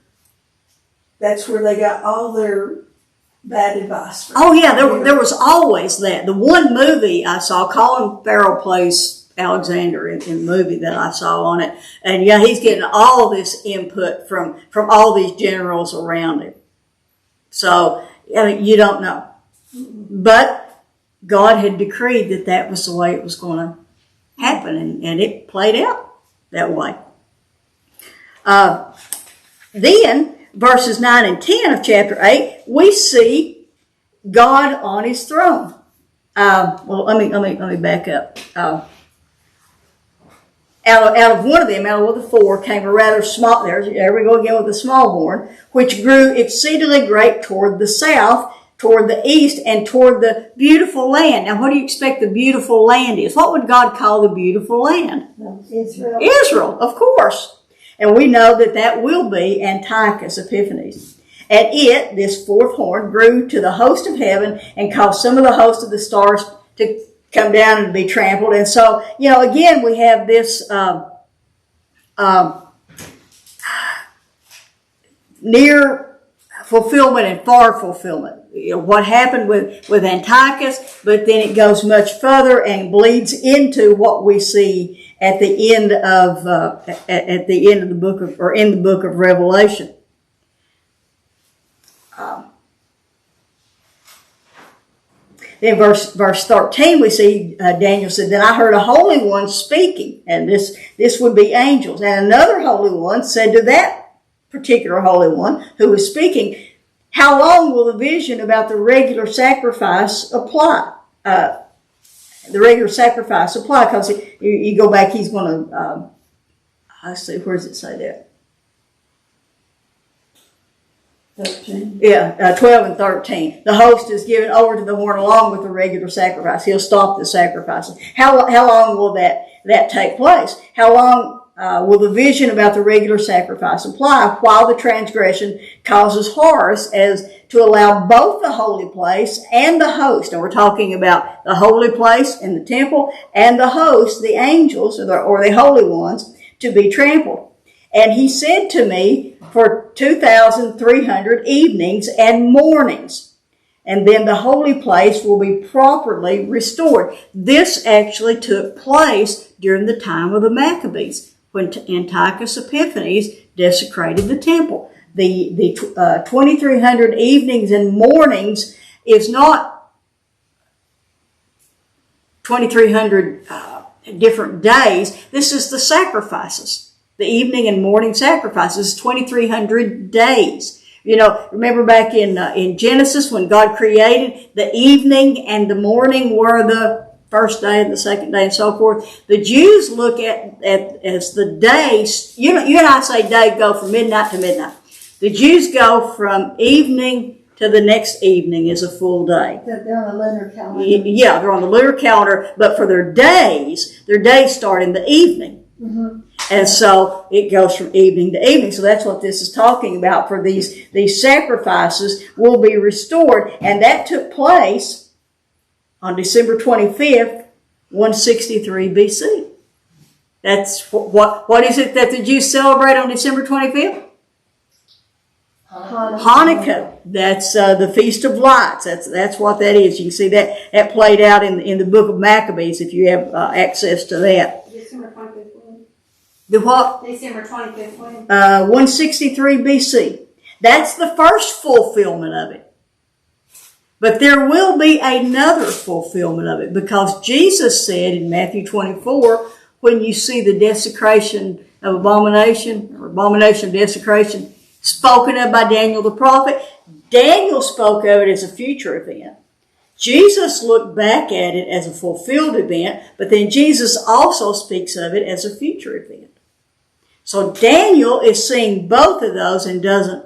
that's where they got all their bad advice from. Oh yeah, there was always that. The one movie I saw, Colin Farrell plays Alexander in the movie that I saw on it, and yeah, he's getting all this input from all these generals around him. So, I mean, you don't know. But God had decreed that was the way it was going to happen, and it played out that way. Then, verses 9 and 10 of chapter 8, we see God on his throne. Well, let me back up. Out of one of them, out of the 4, came a rather small, there we go again with the small horn, which grew exceedingly great toward the south, toward the east, and toward the beautiful land. Now, what do you expect the beautiful land is? What would God call the beautiful land? Israel. Israel, of course. And we know that that will be Antiochus Epiphanes. And it, this fourth horn, grew to the host of heaven and caused some of the host of the stars to come down and be trampled. And so, again, we have this near fulfillment and far fulfillment. What happened with Antiochus, but then it goes much further and bleeds into what we see at the end of the book of, or in the book of Revelation. Then verse 13, we see Daniel said, "Then I heard a holy one speaking," and this would be angels. And another holy one said to that particular holy one who was speaking, "How long will the vision about the regular sacrifice apply?" The regular sacrifice apply, because you go back, he's going to, let's see, where does it say that? 13. Yeah, 12 and 13. The host is given over to the horn along with the regular sacrifice. He'll stop the sacrifices. How long will that take place? How long will the vision about the regular sacrifice apply while the transgression causes horrors as to allow both the holy place and the host? And we're talking about the holy place in the temple and the host, the angels or the holy ones, to be trampled. And he said to me, for 2,300 evenings and mornings, and then the holy place will be properly restored. This actually took place during the time of the Maccabees, when Antiochus Epiphanes desecrated the temple. The 2,300 evenings and mornings is not 2,300 different days. This is the sacrifices. The evening and morning sacrifices, 2,300 days. Remember back in Genesis when God created, the evening and the morning were the first day and the second day and so forth. The Jews look at as the days. You and I say day go from midnight to midnight. The Jews go from evening to the next evening is a full day. They're on the lunar calendar. Yeah, they're on the lunar calendar, but for their days start in the evening. Mm-hmm. And so it goes from evening to evening. So that's what this is talking about. For these sacrifices will be restored. And that took place on December 25th, 163 BC. That's what is it that the Jews celebrate on December 25th? Hanukkah. That's the Feast of Lights. That's what that is. You can see that played out in the book of Maccabees if you have access to that. December 25th. The what? December 25th. 163 BC. That's the first fulfillment of it. But there will be another fulfillment of it, because Jesus said in Matthew 24, when you see the desecration of abomination, or abomination of desecration, spoken of by Daniel the prophet, Daniel spoke of it as a future event. Jesus looked back at it as a fulfilled event, but then Jesus also speaks of it as a future event. So Daniel is seeing both of those and doesn't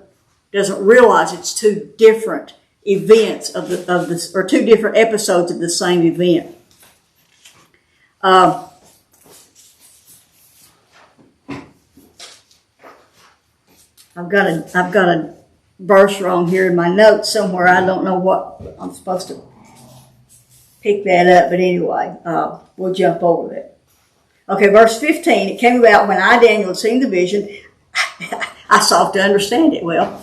realize it's two different events of this, or two different episodes of the same event. I've got a verse wrong here in my notes somewhere. I don't know what I'm supposed to pick that up, but anyway, we'll jump over that. Okay, verse 15, it came about when I, Daniel, had seen the vision, I sought to understand it. Well,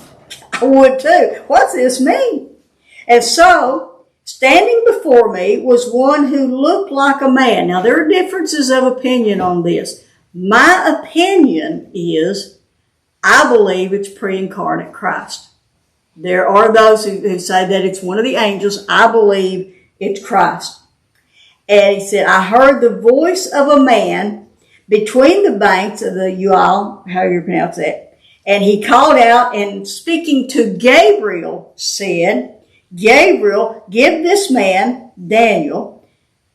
I would too. What's this mean? And so, standing before me was one who looked like a man. Now, there are differences of opinion on this. My opinion is, I believe it's pre-incarnate Christ. There are those who say that it's one of the angels. I believe it's Christ. And he said, I heard the voice of a man between the banks of the Ual, however you pronounce that. And he called out and speaking to Gabriel said, Gabriel, give this man,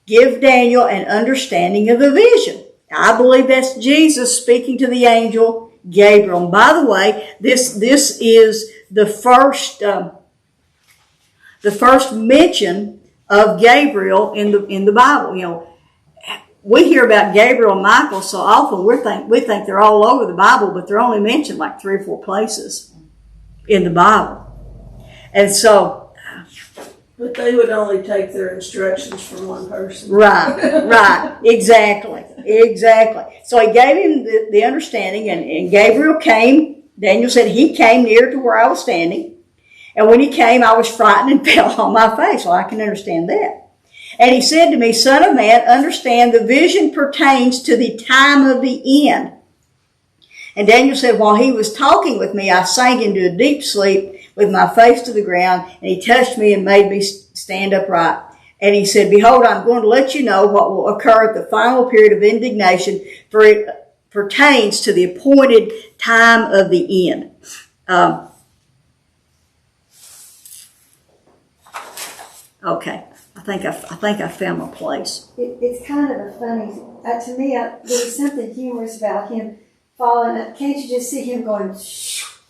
give Daniel an understanding of the vision. I believe that's Jesus speaking to the angel Gabriel. And by the way, this is the first mention of Gabriel in the Bible. we hear about Gabriel and Michael so often, we think they're all over the Bible, but they're only mentioned like 3 or 4 places in the Bible. And so, But they would only take their instructions from one person. right, exactly. So he gave him the understanding, and Gabriel came. Daniel said he came near to where I was standing. And when he came, I was frightened and fell on my face. Well, I can understand that. And he said to me, Son of man, understand the vision pertains to the time of the end. And Daniel said, while he was talking with me, I sank into a deep sleep with my face to the ground, and he touched me and made me stand upright. And he said, behold, I'm going to let you know what will occur at the final period of indignation, for it pertains to the appointed time of the end. Okay. I think I found my place. It's kind of a funny, to me, there was something humorous about him falling up. Can't you just see him going,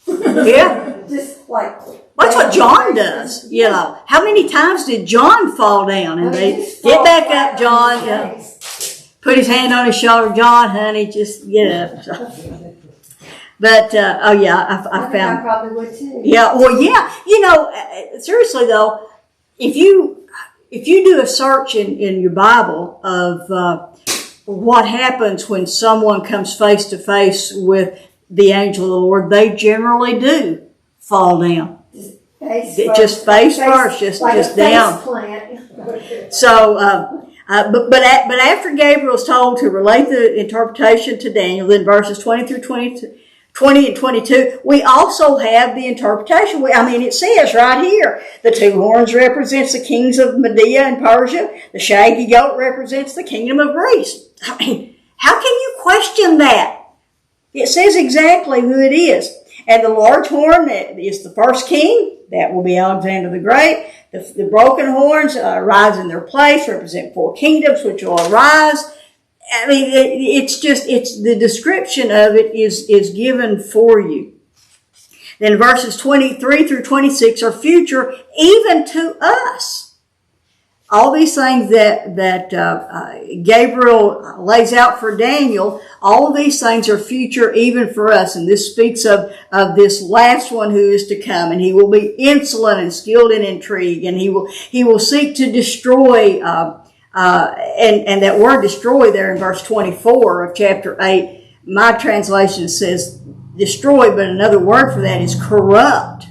Yeah. just like. That's what John does. You know, how many times did John fall down? And they get back up, John. Yeah. Put his hand on his shoulder. John, honey, just get up. But I found. I probably would too. Yeah. Well, yeah. You know, seriously though, if you do a search in your Bible of what happens when someone comes face to face with the angel of the Lord, they generally do fall down. Just face first, just down. So, but after Gabriel's told to relate the interpretation to Daniel, then verses 20 through 20 and 22, we also have the interpretation. It says right here, the 2 horns represents the kings of Media and Persia. The shaggy goat represents the kingdom of Greece. I mean, how can you question that? It says exactly who it is. And the large horn that is the first king, that will be Alexander the Great. The broken horns rise in their place, represent 4 kingdoms which will arise. I mean, it's the description of it is given for you. Then verses 23 through 26 are future even to us. All these things that Gabriel lays out for Daniel, all of these things are future even for us. And this speaks of this last one who is to come. And he will be insolent and skilled in intrigue. And he will seek to destroy, and that word destroy there in verse 24 of chapter 8, my translation says destroy, but another word for that is corrupt.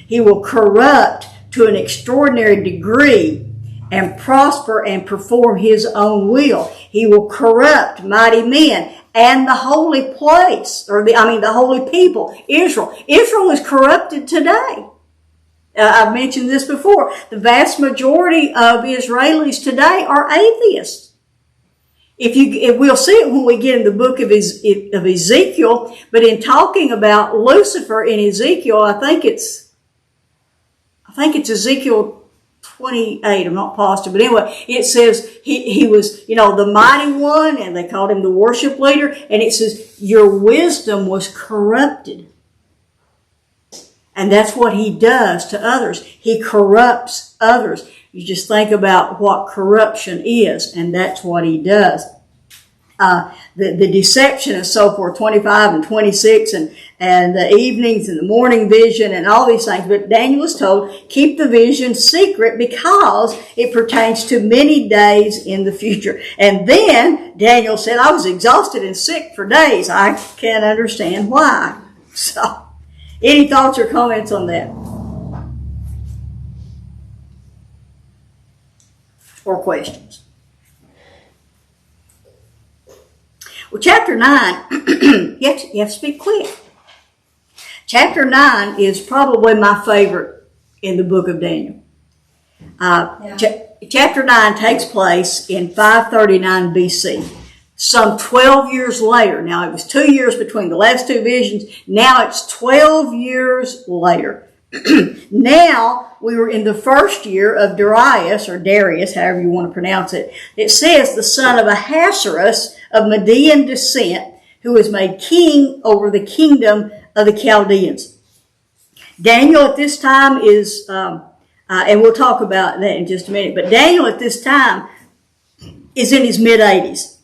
He will corrupt to an extraordinary degree and prosper and perform his own will. He will corrupt mighty men and the holy place, the holy people, Israel. Israel is corrupted today. I've mentioned this before. The vast majority of Israelis today are atheists. If we'll see it when we get in the book of Ezekiel, but in talking about Lucifer in Ezekiel, I think it's Ezekiel 28, I'm not positive, but anyway, it says he was, the mighty one, and they called him the worship leader, and it says your wisdom was corrupted. And that's what he does to others. He corrupts others. You just think about what corruption is, and that's what he does. The deception and so forth, 25 and 26, and the evenings and the morning vision and all these things. But Daniel was told, keep the vision secret because it pertains to many days in the future. And then Daniel said, I was exhausted and sick for days. I can't understand why. So, any thoughts or comments on that? Or questions? Well, chapter 9, you have to speak quick. Chapter 9 is probably my favorite in the book of Daniel. Chapter 9 takes place in 539 BC. Some 12 years later. Now, it was 2 years between the last 2 visions. Now it's 12 years later. Now, we were in the first year of Darius, or Darius, however you want to pronounce it. It says the son of Ahasuerus of Median descent, who was made king over the kingdom of the Chaldeans. Daniel at this time is, and we'll talk about that in just a minute, but Daniel at this time is in his mid-80s.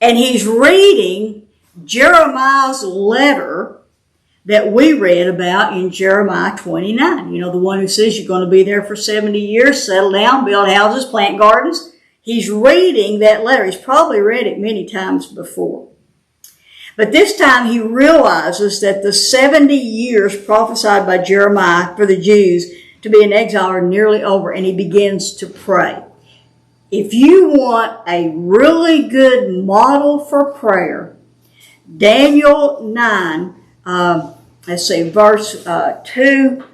And he's reading Jeremiah's letter that we read about in Jeremiah 29. You know, the one who says you're going to be there for 70 years, settle down, build houses, plant gardens. He's reading that letter. He's probably read it many times before. But this time he realizes that the 70 years prophesied by Jeremiah for the Jews to be in exile are nearly over, and he begins to pray. If you want a really good model for prayer, Daniel 9, verse 2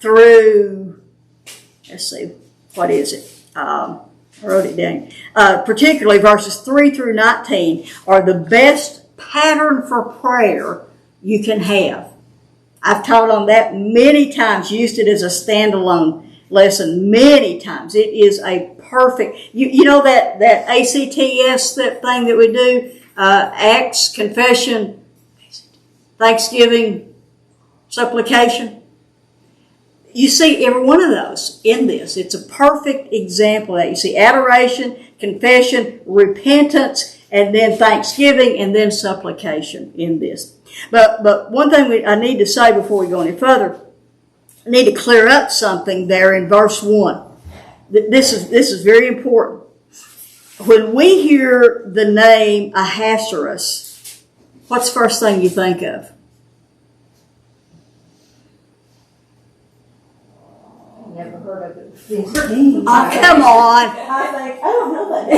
through, what is it? I wrote it down. Particularly verses 3 through 19 are the best pattern for prayer you can have. I've taught on that many times, used it as a standalone lesson many times. It is a perfect, you know that ACTS, that thing that we do, Acts, confession, thanksgiving, supplication. You see every one of those in this. It's a perfect example of that. You see adoration, confession, repentance, and then thanksgiving, and then supplication in this. But one thing I need to say before we go any further, I need to clear up something there in verse 1. This is very important. When we hear the name Ahasuerus, what's the first thing you think of? Never heard of it. Oh, come on. I don't know that.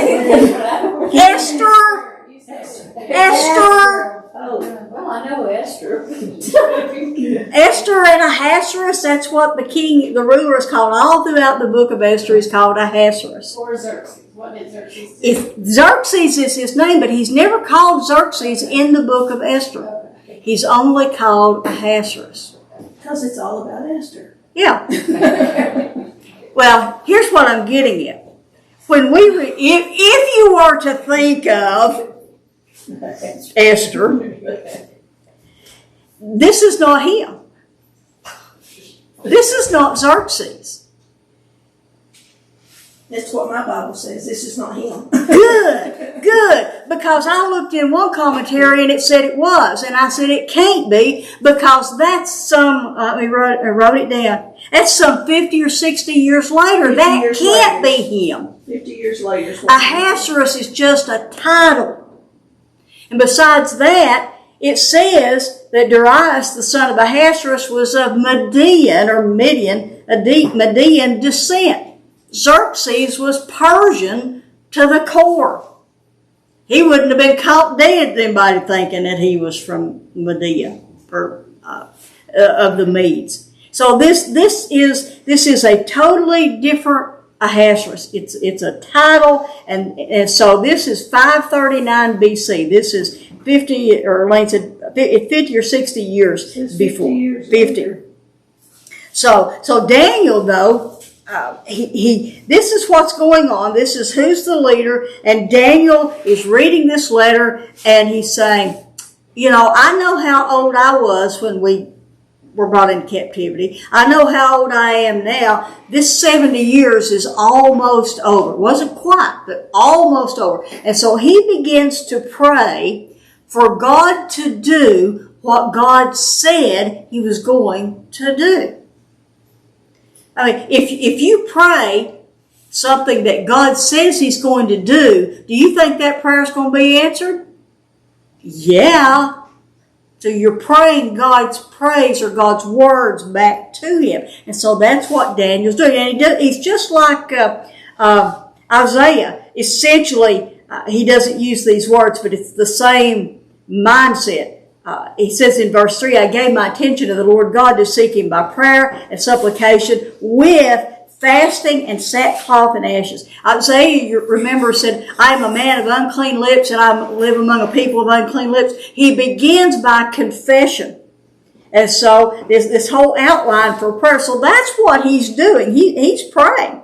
Esther. Oh, well, I know Esther. Esther and Ahasuerus, that's what the ruler is called. All throughout the book of Esther is called Ahasuerus. Or Xerxes. What did Xerxes do? Xerxes is his name, but he's never called Xerxes in the book of Esther. He's only called Ahasuerus. Because it's all about Esther. Yeah. Well, here's what I'm getting at. When we if you were to think of Esther, this is not him. This is not Xerxes. That's what my Bible says. This is not him. Good. Because I looked in one commentary and it said it was. And I said it can't be because that's some, I wrote it down. That's some 50 or 60 years later. That can't be him. 50 years later. Ahasuerus is just a title. And besides that, it says that Darius, the son of Ahasuerus, was of Median descent. Xerxes was Persian to the core. He wouldn't have been caught dead, anybody thinking that he was from Medea or of the Medes. So this is a totally different Ahasuerus. It's a title, and so this is 539 BC. This is 50 or 60 years before. 50. So Daniel, though, this is what's going on. This is who's the leader, and Daniel is reading this letter, and he's saying, I know how old I was when we were brought into captivity. I know how old I am now. This 70 years is almost over. It wasn't quite, but almost over. And so he begins to pray for God to do what God said he was going to do. I mean, if you pray something that God says he's going to do you think that prayer is going to be answered? Yeah. So you're praying God's praise or God's words back to him. And so that's what Daniel's doing. And he's just like Isaiah. Essentially, he doesn't use these words, but it's the same mindset. He says in verse 3, I gave my attention to the Lord God to seek him by prayer and supplication with fasting and sackcloth and ashes. Isaiah, you remember, said, I am a man of unclean lips and I live among a people of unclean lips. He begins by confession. And so there's this whole outline for prayer. So that's what he's doing. He's praying.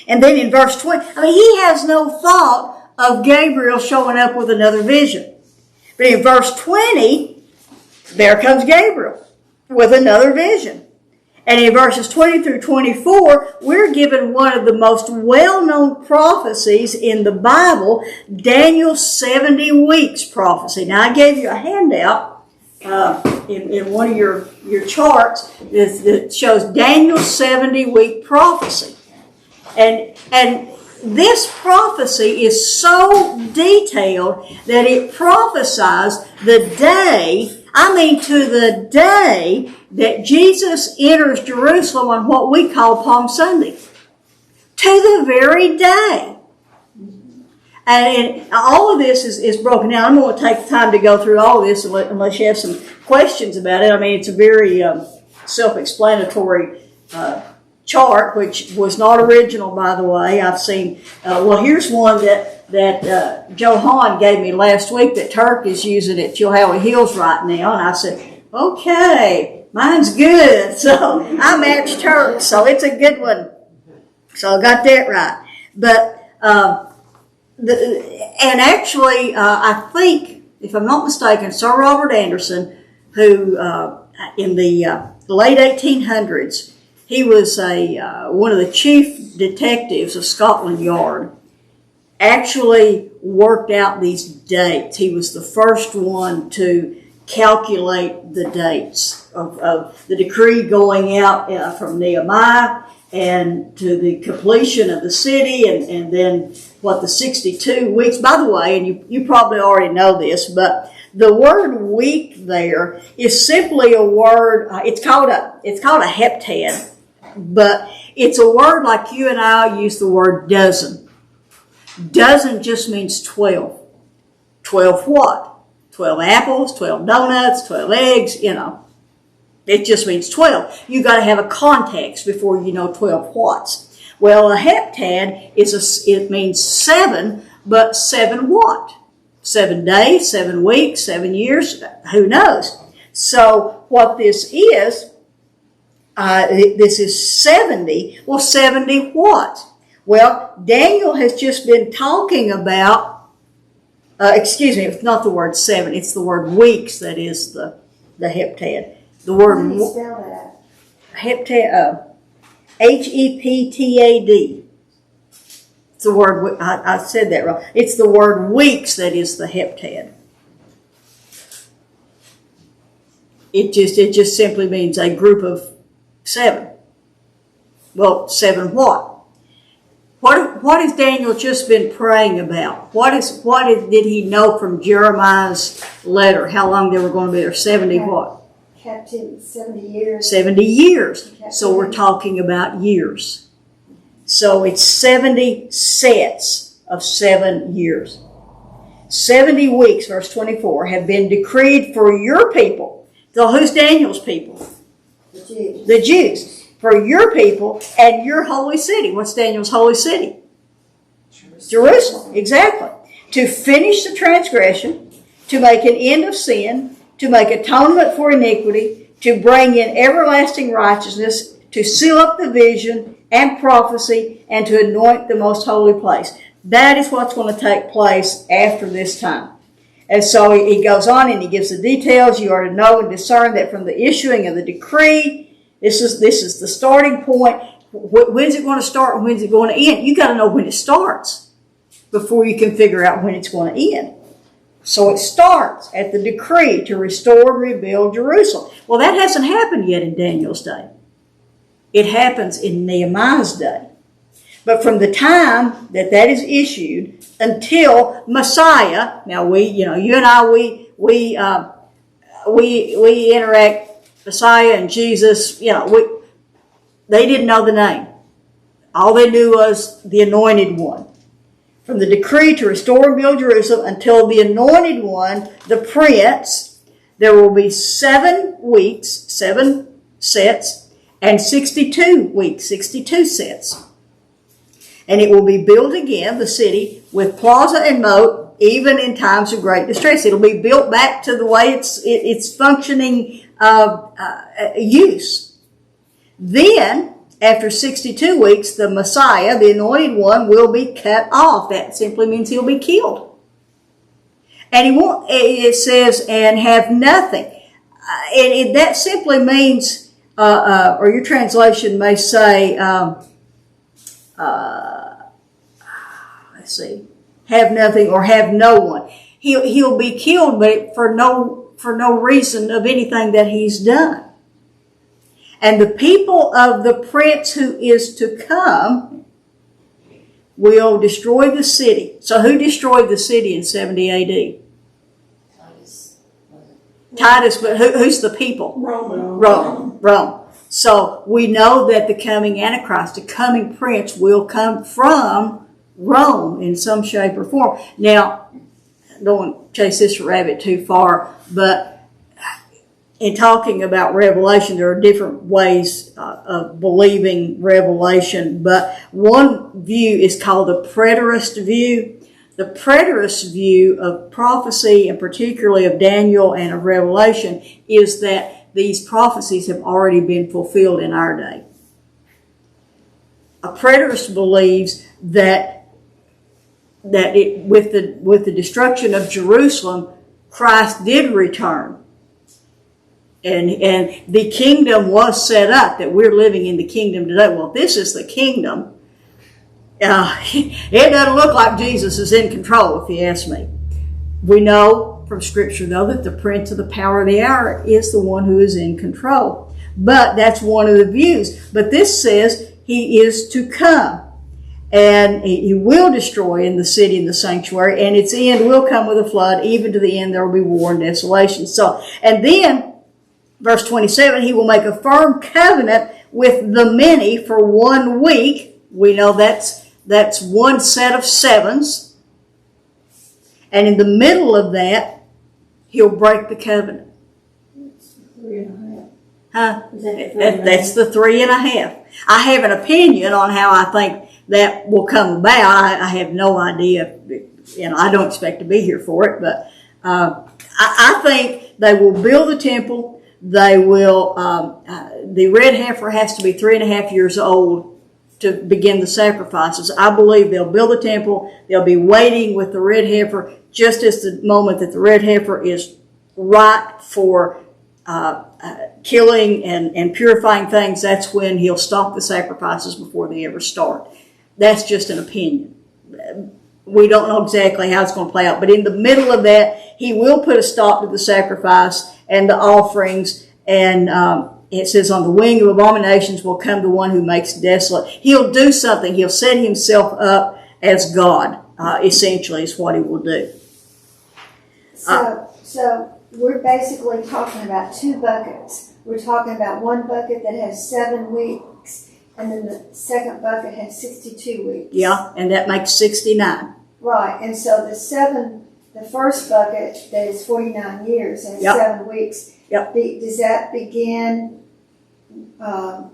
And then in verse 20, he has no thought of Gabriel showing up with another vision. But in verse 20, there comes Gabriel with another vision. And in verses 20 through 24, we're given one of the most well-known prophecies in the Bible, Daniel's 70 weeks prophecy. Now, I gave you a handout in one of your charts that shows Daniel's 70-week prophecy. And this prophecy is so detailed that it prophesies the day, to the day that Jesus enters Jerusalem on what we call Palm Sunday. To the very day. And all of this is broken down. I'm going to take the time to go through all of this unless you have some questions about it. It's a very self-explanatory chart, which was not original, by the way. I've seen, here's one that Joe Hahn gave me last week that Turk is using at Chilhowie Hills right now. And I said, okay, mine's good. So I matched Turk, so it's a good one. So I got that right. But, I think, if I'm not mistaken, Sir Robert Anderson, who in the late 1800s, he was one of the chief detectives of Scotland Yard, actually worked out these dates. He was the first one to calculate the dates of the decree going out from Nehemiah and to the completion of the city and then the 62 weeks. By the way, and you probably already know this, but the word week there is simply a word, it's called a heptad, but it's a word like you and I use the word dozen. Dozen just means 12. 12 what? 12 apples, 12 donuts, 12 eggs, It just means 12. You got to have a context before you know 12 whats. Well, a heptad it means 7, but 7 what? 7 days, 7 weeks, 7 years, who knows? So what this is 70. Well, 70 what? Well, Daniel has just been talking about, it's not the word 7, it's the word weeks that is the heptad. The word How do you spell that? heptad, Heptad. It's the word, I said that wrong. It's the word weeks that is the heptad. It just simply means a group of 7. Well, 7 what? What has Daniel just been praying about? Did he know from Jeremiah's letter how long they were going to be there? 70 what? Captivity, 70 years. 70 years. So we're talking about years. So it's 70 sets of 7 years. 70 weeks, verse 24, have been decreed for your people. So who's Daniel's people? The Jews. The Jews. For your people and your holy city. What's Daniel's holy city? Jerusalem. Exactly. To finish the transgression, to make an end of sin, to make atonement for iniquity, to bring in everlasting righteousness, to seal up the vision and prophecy, and to anoint the most holy place. That is what's going to take place after this time. And so he goes on and he gives the details. You are to know and discern that from the issuing of the decree, this is the starting point. When's it going to start and when's it going to end? You got to know when it starts before you can figure out when it's going to end. So it starts at the decree to restore and rebuild Jerusalem. Well, that hasn't happened yet in Daniel's day. It happens in Nehemiah's day. But from the time that is issued until Messiah, now you and I, we interact, Messiah and Jesus, they didn't know the name. All they knew was the Anointed One. From the decree to restore and build Jerusalem until the Anointed One, the Prince, there will be 7 weeks, 7 sets, and 62 weeks, 62 sets. And it will be built again, the city, with plaza and moat, even in times of great distress. It'll be built back to the way it's functioning use. Then, after 62 weeks, the Messiah, the Anointed One, will be cut off. That simply means he'll be killed. And he won't, it says, and have nothing. And that simply means or your translation may say, let's see, have nothing or have no one. He'll be killed, but for no reason of anything that he's done. And the people of the prince who is to come will destroy the city. So who destroyed the city in 70 A.D.? Titus, but who's the people? Rome. So we know that the coming Antichrist, the coming prince, will come from Rome in some shape or form. Now, I don't want to chase this rabbit too far, but in talking about Revelation, there are different ways of believing Revelation, but one view is called the preterist view. The preterist view of prophecy, and particularly of Daniel and of Revelation, is that these prophecies have already been fulfilled in our day. A preterist believes that with the destruction of Jerusalem, Christ did return. And the kingdom was set up, that we're living in the kingdom today. Well, this is the kingdom. It doesn't look like Jesus is in control, if you ask me. We know from Scripture, though, that the prince of the power of the air is the one who is in control. But that's one of the views. But this says he is to come. And he will destroy in the city and the sanctuary, and its end will come with a flood. Even to the end there will be war and desolation. So, and then, verse 27, he will make a firm covenant with the many for 1 week. We know that's one set of sevens. And in the middle of that, he'll break the covenant. 3.5. Huh? Is that That's the 3.5. I have an opinion on how I think that will come about. I have no idea. I don't expect to be here for it, but I think they will build the temple. They will. The red heifer has to be 3.5 years old to begin the sacrifices. I believe they'll build the temple. They'll be waiting with the red heifer just as the moment that the red heifer is ripe for killing and purifying things. That's when he'll stop the sacrifices before they ever start. That's just an opinion. We don't know exactly how it's going to play out. But in the middle of that, he will put a stop to the sacrifice and the offerings. And it says, on the wing of abominations will come the one who makes desolate. He'll do something. He'll set himself up as God, essentially, is what he will do. So we're basically talking about 2 buckets. We're talking about one bucket that has 7 weeks. And then the second bucket has 62 weeks. Yeah, and that makes 69. Right, and so the first bucket that is 49 years and 7 weeks. Yep. Does that begin on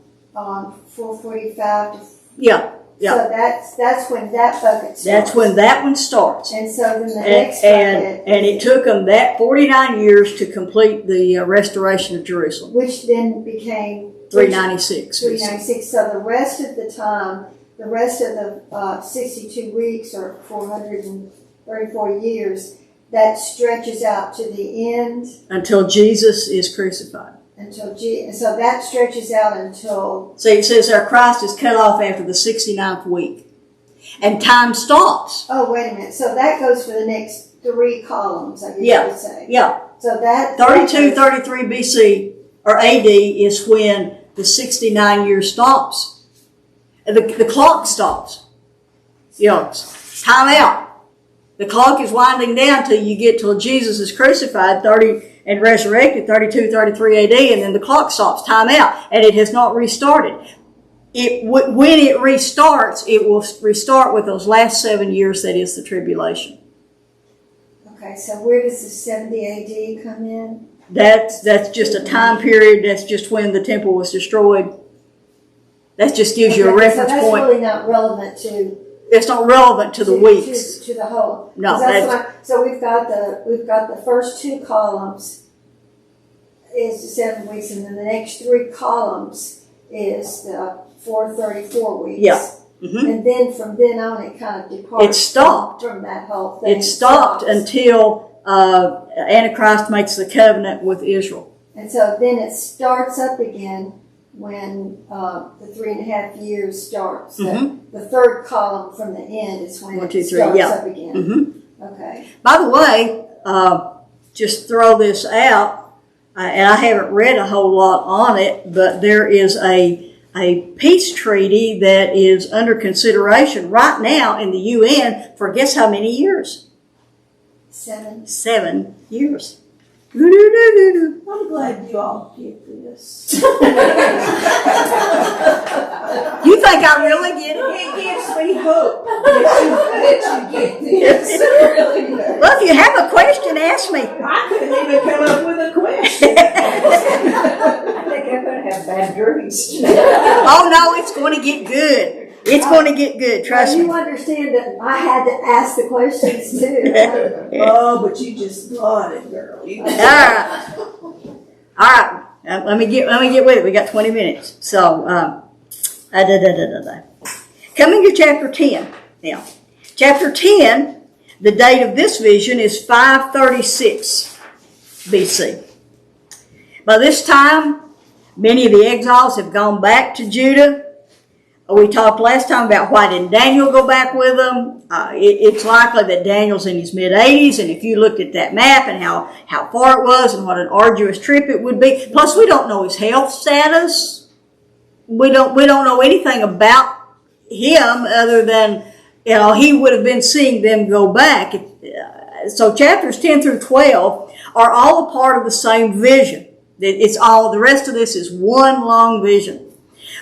445? Yeah. So that's when that bucket starts. That's when that one starts. And so then the next bucket. And it took them that 49 years to complete the restoration of Jerusalem. Which then became 396. 396. So the rest of the time, the rest of the 62 weeks or 434 years, that stretches out to the end. Until Jesus is crucified. So that stretches out until... So it says our Christ is cut off after the 69th week. And time stops. Oh, wait a minute. So that goes for the next 3 columns, I guess you would say. Yeah. So that... 32, 33 BC or AD is when the 69 years stops. The clock stops. Time out. The clock is winding down till you get till Jesus is crucified, 30 and resurrected, 32, 33 AD, and then the clock stops. Time out, and it has not restarted. When it restarts, it will restart with those last 7 years. That is the tribulation. Okay, so where does the 70 AD come in? That's just a time period. That's just when the temple was destroyed. That just gives you a reference so that's point. Really not relevant to. It's not relevant to the weeks. To the whole. No, so we've got the first 2 columns is the 7 weeks, and then the next 3 columns is the 434 weeks. Yeah. Mm-hmm. And then from then on, it kind of departs. It stopped from that whole thing. It stopped until Antichrist makes the covenant with Israel. And so then it starts up again when the 3.5 years starts. Mhm. The third column from the end is when 1, 2, it 3, starts yeah. up again. Mm-hmm. Okay. By the way, just throw this out, and I haven't read a whole lot on it, but there is a peace treaty that is under consideration right now in the UN for guess how many years? 7. 7 years. I'm glad you all get this. You think I really get it? It gives me hope that you get this. Really does. Well, if you have a question, ask me. I couldn't even come up with a question. I think I'm gonna have bad dreams. Oh no, it's going to get good. It's going to get good, trust You me. understand that I had to ask the questions too. Oh, but you just got it, girl. You All right. All right. Let me get with it. We got 20 minutes. So, coming to chapter 10 now. Chapter 10, the date of this vision is 536 BC. By this time, many of the exiles have gone back to Judah. We talked last time about why didn't Daniel go back with them. It's likely that Daniel's in his mid-80s, and if you looked at that map and how far it was and what an arduous trip it would be, plus we don't know his health status. We don't know anything about him other than, he would have been seeing them go back. So chapters 10 through 12 are all a part of the same vision. The rest of this is one long vision.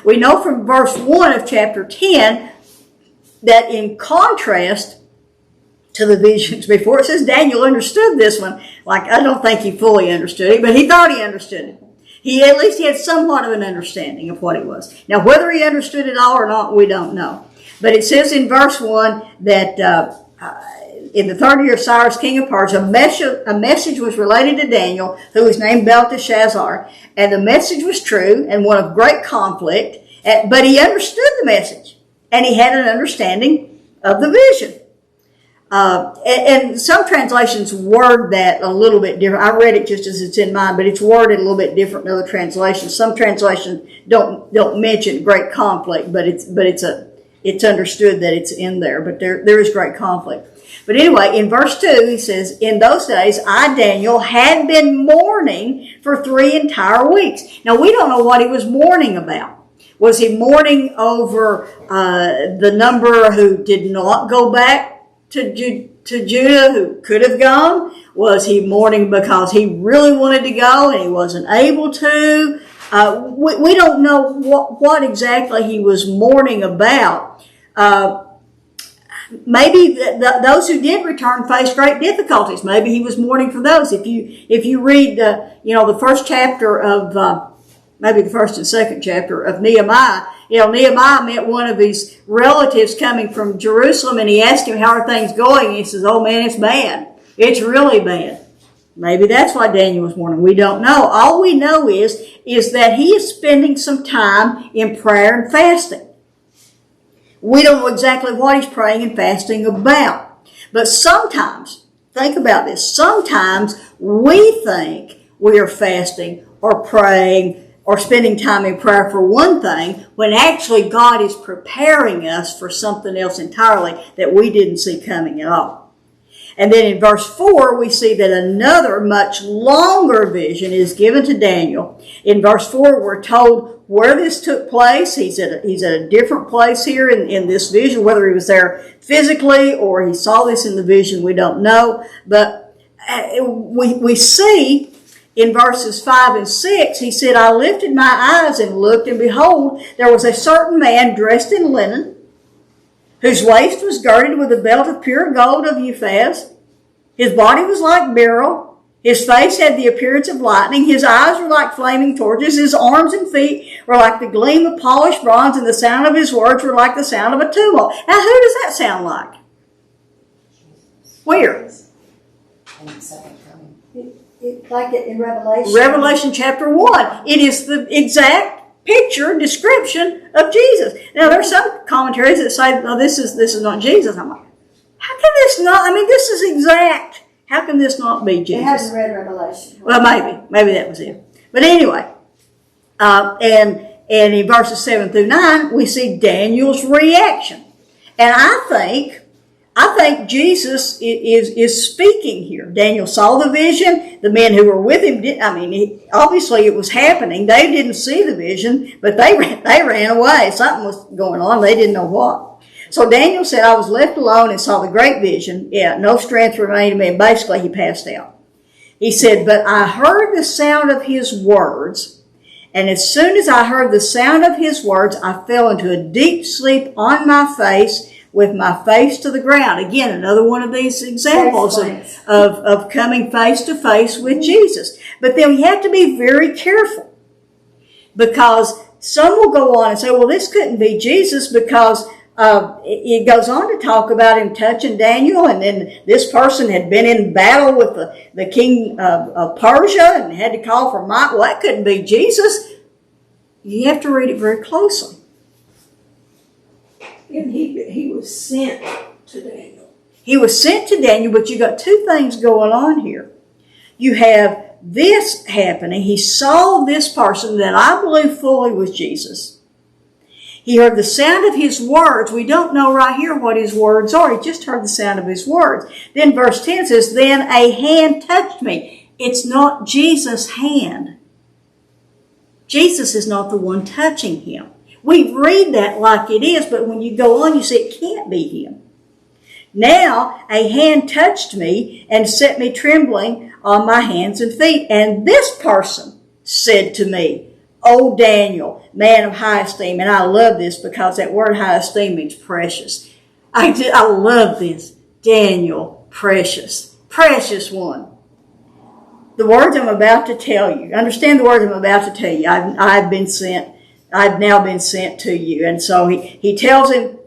We know from verse 1 of chapter 10 that in contrast to the visions before, it says Daniel understood this one. Like, I don't think he fully understood it, but he thought he understood it. At least he had somewhat of an understanding of what it was. Now, whether he understood it all or not, we don't know. But it says in verse 1 that in the 3rd year of Cyrus, king of Persia, a message was related to Daniel, who was named Belteshazzar, and the message was true and one of great conflict, but he understood the message, and he had an understanding of the vision. And some translations word that a little bit different. I read it just as it's in mine, but it's worded a little bit different in other translations. Some translations don't mention great conflict, but it's understood that it's in there, but there is great conflict. But anyway, in verse 2, he says, in those days, I, Daniel, had been mourning for 3 entire weeks. Now, we don't know what he was mourning about. Was he mourning over the number who did not go back to Judah, who could have gone? Was he mourning because he really wanted to go and he wasn't able to? We don't know what exactly he was mourning about. Maybe those who did return faced great difficulties. Maybe he was mourning for those. If you read the first chapter of maybe the first and second chapter of Nehemiah, Nehemiah met one of his relatives coming from Jerusalem, and he asked him, how are things going? And he says, oh man, it's bad. It's really bad. Maybe that's why Daniel was mourning. We don't know. All we know is that he is spending some time in prayer and fasting. We don't know exactly what he's praying and fasting about. But sometimes, think about this, sometimes we think we are fasting or praying or spending time in prayer for one thing, when actually God is preparing us for something else entirely that we didn't see coming at all. And then in verse 4, we see that another much longer vision is given to Daniel. In verse 4, we're told where this took place. He's at a different place here in this vision. Whether he was there physically or he saw this in the vision, we don't know. But we see in verses 5 and 6, he said, I lifted my eyes and looked, and behold, there was a certain man dressed in linen, whose waist was girded with a belt of pure gold of Uphaz. His body was like beryl. His face had the appearance of lightning. His eyes were like flaming torches. His arms and feet were like the gleam of polished bronze, and the sound of his words were like the sound of a tumult. Now, who does that sound like? Where? Like it in Revelation. Revelation chapter 1. It is the exact picture, description of Jesus. Now, there's some commentaries that say, no, this is not Jesus. I'm like, how can this not? I mean, this is exact. How can this not be Jesus? They haven't read Revelation. Well, maybe that was it. But anyway, and And in verses 7 through 9, we see Daniel's reaction. And I think Jesus is speaking here. Daniel saw the vision. The men who were with him obviously it was happening. They didn't see the vision, but they ran away. Something was going on. They didn't know what. So Daniel said, I was left alone and saw the great vision. Yeah, no strength remained in me. And basically he passed out. He said, but I heard the sound of his words. And as soon as I heard the sound of his words, I fell into a deep sleep on my face, with my face to the ground. Again, another one of these examples of coming face to face with Jesus. But then we have to be very careful, because some will go on and say, well, this couldn't be Jesus, because it goes on to talk about him touching Daniel, and then this person had been in battle with the king of Persia and had to call for Michael. Well, that couldn't be Jesus. You have to read it very closely. And he was sent to Daniel. He was sent to Daniel, but you got two things going on here. You have this happening. He saw this person that I believe fully was Jesus. He heard the sound of his words. We don't know right here what his words are. He just heard the sound of his words. Then verse 10 says, then a hand touched me. It's not Jesus' hand. Jesus is not the one touching him. We read that like it is, but when you go on, you see it can't be him. Now a hand touched me and set me trembling on my hands and feet. And this person said to me, O Daniel, man of high esteem. And I love this, because that word high esteem means precious. I love this. Daniel, precious. Precious one. The words I'm about to tell you. Understand the words I'm about to tell you. I've been sent. I've now been sent to you. And so he tells him,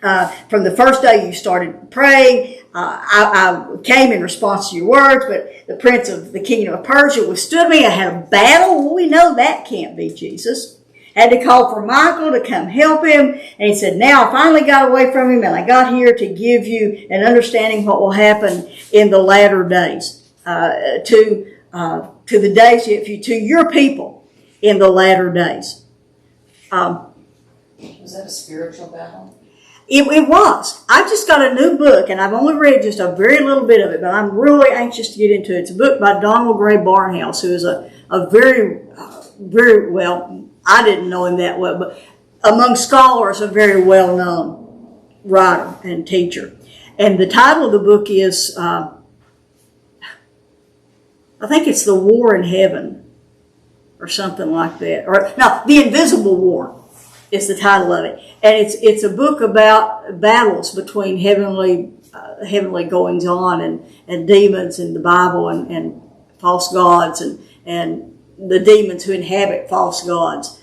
from the first day you started praying, I came in response to your words, but the prince of the kingdom of Persia withstood me. I had a battle. Well, we know that can't be Jesus. Had to call for Michael to come help him. And he said, now I finally got away from him, and I got here to give you an understanding what will happen in the latter days, to the days, to your people in the latter days. Was that a spiritual battle? It was. I just got a new book, and I've only read just a very little bit of it, but I'm really anxious to get into it. It's a book by Donald Gray Barnhouse, who is a very, very well, I didn't know him that well, but among scholars, a very well-known writer and teacher. And the title of the book is, I think it's The War in Heaven, or something like that. Or no, The Invisible War is the title of it. And it's a book about battles between heavenly goings on and demons in the Bible, and false gods and the demons who inhabit false gods.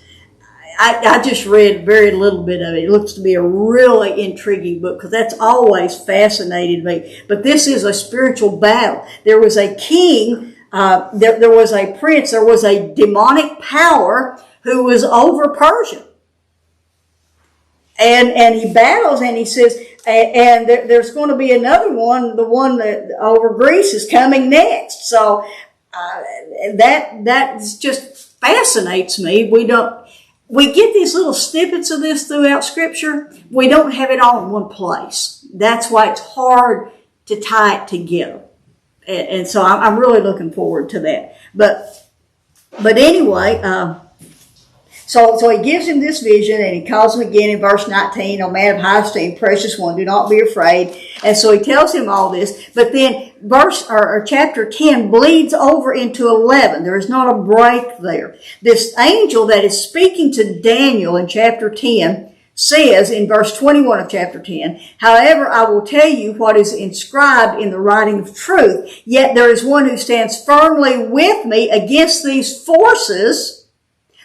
I just read very little bit of it. It looks to be a really intriguing book, because that's always fascinated me. But this is a spiritual battle. There was a king, there was a prince, there was a demonic power who was over Persia. And he battles, and he says, and there's going to be another one, the one that over Greece is coming next. So that just fascinates me. We get these little snippets of this throughout Scripture. We don't have it all in one place. That's why it's hard to tie it together. And so I'm really looking forward to that. But anyway, so he gives him this vision, and he calls him again in verse 19, O man of high esteem, precious one, do not be afraid. And so he tells him all this. But then chapter 10 bleeds over into 11. There is not a break there. This angel that is speaking to Daniel in chapter 10 says in verse 21 of chapter 10, however, I will tell you what is inscribed in the writing of truth. Yet there is one who stands firmly with me against these forces.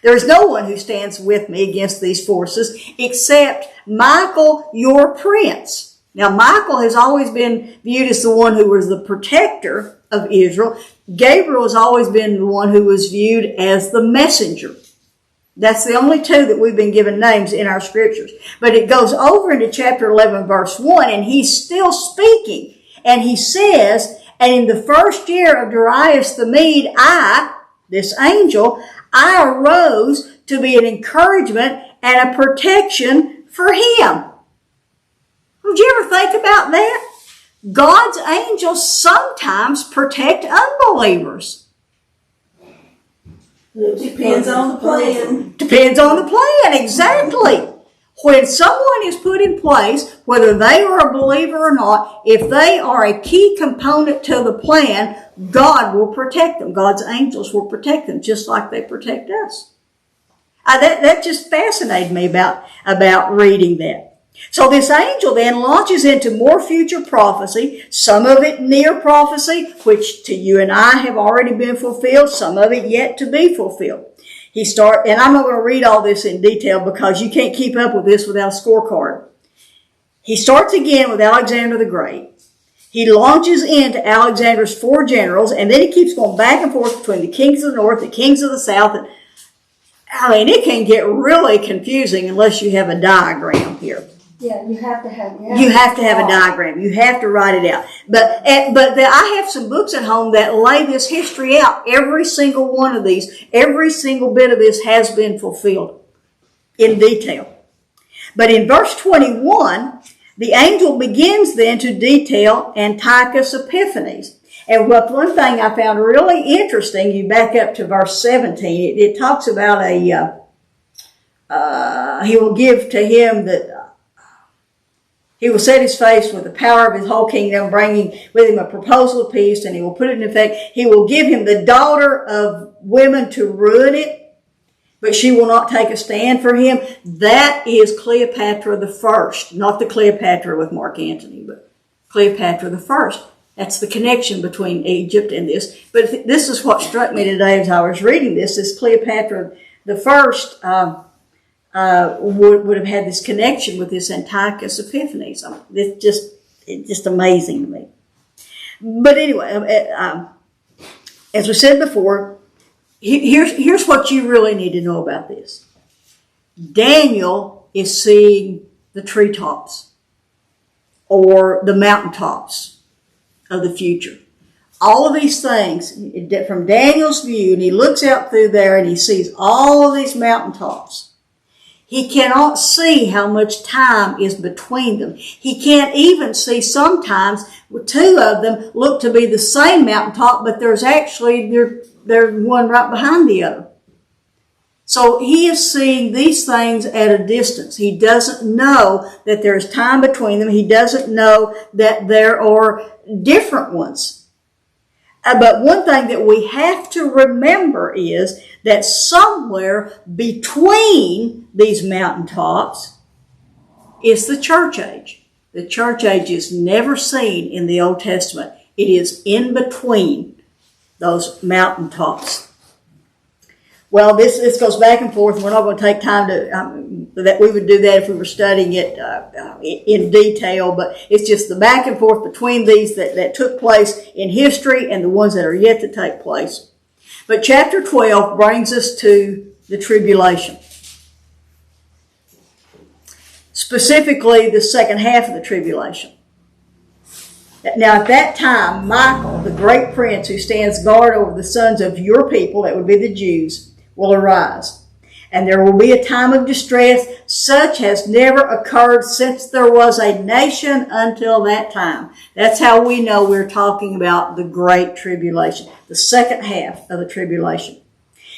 There is no one who stands with me against these forces except Michael, your prince. Now, Michael has always been viewed as the one who was the protector of Israel. Gabriel has always been the one who was viewed as the messenger. That's the only two that we've been given names in our scriptures. But it goes over into chapter 11, verse 1, and he's still speaking. And he says, and in the first year of Darius the Mede, I, this angel, I arose to be an encouragement and a protection for him. Would you ever think about that? God's angels sometimes protect unbelievers. It depends on the plan. Depends on the plan, exactly. When someone is put in place, whether they are a believer or not, if they are a key component to the plan, God will protect them. God's angels will protect them just like they protect us. That just fascinated me about reading that. So this angel then launches into more future prophecy, some of it near prophecy, which to you and I have already been fulfilled, some of it yet to be fulfilled. And I'm not going to read all this in detail because you can't keep up with this without a scorecard. He starts again with Alexander the Great. He launches into Alexander's 4 generals, and then he keeps going back and forth between the kings of the north, the kings of the south. And, it can get really confusing unless you have a diagram here. Yeah, you have to have a diagram. You have to write it out. But I have some books at home that lay this history out. Every single one of these, every single bit of this has been fulfilled in detail. But in verse 21, the angel begins then to detail Antiochus Epiphanes. And one thing I found really interesting, you back up to verse 17, it talks about he will give to him that he will set his face with the power of his whole kingdom, bringing with him a proposal of peace, and he will put it in effect. He will give him the daughter of women to ruin it, but she will not take a stand for him. That is Cleopatra the First, not the Cleopatra with Mark Antony, but Cleopatra the First. That's the connection between Egypt and this. But this is what struck me today as I was reading this. This Cleopatra the First would have had this connection with this Antiochus Epiphanes. It's just amazing to me. But anyway, as we said before, here's what you really need to know about this. Daniel is seeing the treetops or the mountaintops of the future. All of these things, from Daniel's view, and he looks out through there and he sees all of these mountaintops. He cannot see how much time is between them. He can't even see sometimes 2 of them look to be the same mountaintop, but there's actually there's one right behind the other. So he is seeing these things at a distance. He doesn't know that there's time between them. He doesn't know that there are different ones. But one thing that we have to remember is that somewhere between these mountaintops is the church age. The church age is never seen in the Old Testament. It is in between those mountaintops. Well, this goes back and forth. We're not going to take time to that. We would do that if we were studying it in detail. But it's just the back and forth between these that took place in history and the ones that are yet to take place. But chapter 12 brings us to the tribulation. Specifically, the second half of the tribulation. Now, at that time, Michael, the great prince who stands guard over the sons of your people, that would be the Jews, will arise. And there will be a time of distress such as never occurred since there was a nation until that time. That's how we know we're talking about the great tribulation, the second half of the tribulation.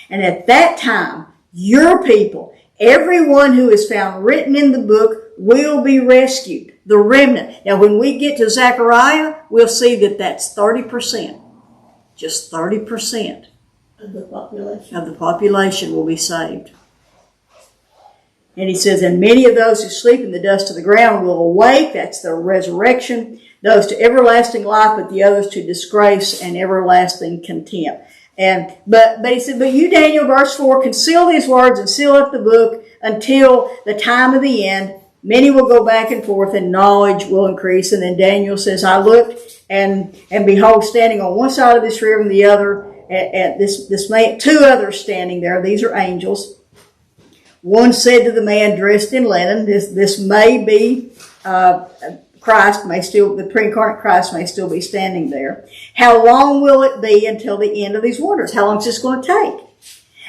And at that time, your people, everyone who is found written in the book, will be rescued, the remnant. Now, when we get to Zechariah, we'll see that that's 30%. Just 30% Of the population. of the population will be saved. And he says, and many of those who sleep in the dust of the ground will awake. That's the resurrection. Those to everlasting life, but the others to disgrace and everlasting contempt. But he said, but you, Daniel, verse 4, conceal these words and seal up the book until the time of the end. Many will go back and forth and knowledge will increase. And then Daniel says, I looked and behold, standing on one side of this river and the other, at this man, 2 others standing there. These are angels. One said to the man dressed in linen, this may be the pre-incarnate Christ may still be standing there. How long will it be until the end of these waters? How long is this going to take?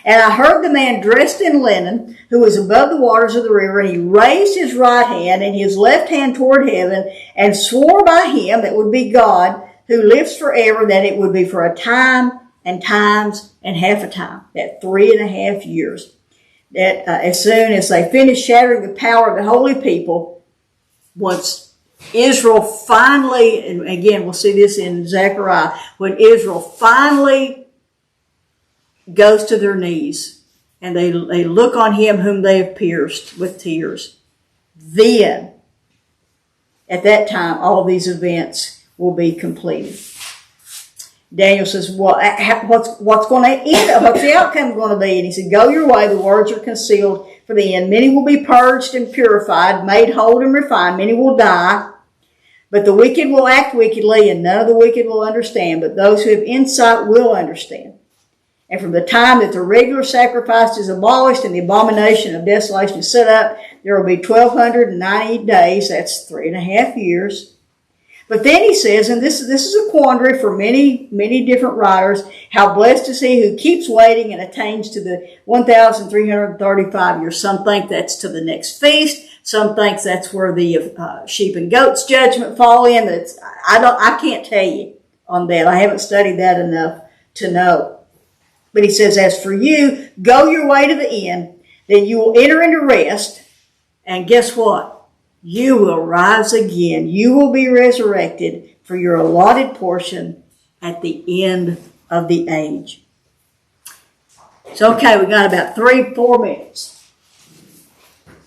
And I heard the man dressed in linen, who was above the waters of the river, and he raised his right hand and his left hand toward heaven, and swore by him, that would be God, who lives forever, that it would be for a time and times and half a time, that 3.5 years. That as soon as they finished shattering the power of the holy people, once Israel finally, and again we'll see this in Zechariah, when Israel finally goes to their knees and they look on him whom they have pierced with tears, then at that time all these events will be completed. Daniel says, well, what's going to end? What's the outcome going to be? And he said, go your way, the words are concealed for the end. Many will be purged and purified, made whole and refined. Many will die. But the wicked will act wickedly, and none of the wicked will understand. But those who have insight will understand. And from the time that the regular sacrifice is abolished and the abomination of desolation is set up, there will be 1,290 days. That's 3.5 years. But then he says, and this is a quandary for many, many different writers, how blessed is he who keeps waiting and attains to the 1,335 years. Some think that's to the next feast. Some think that's where the sheep and goats judgment fall in. I can't tell you on that. I haven't studied that enough to know. But he says, as for you, go your way to the end, then you will enter into rest. And guess what? You will rise again. You will be resurrected for your allotted portion at the end of the age. So, okay, we got about 3-4 minutes.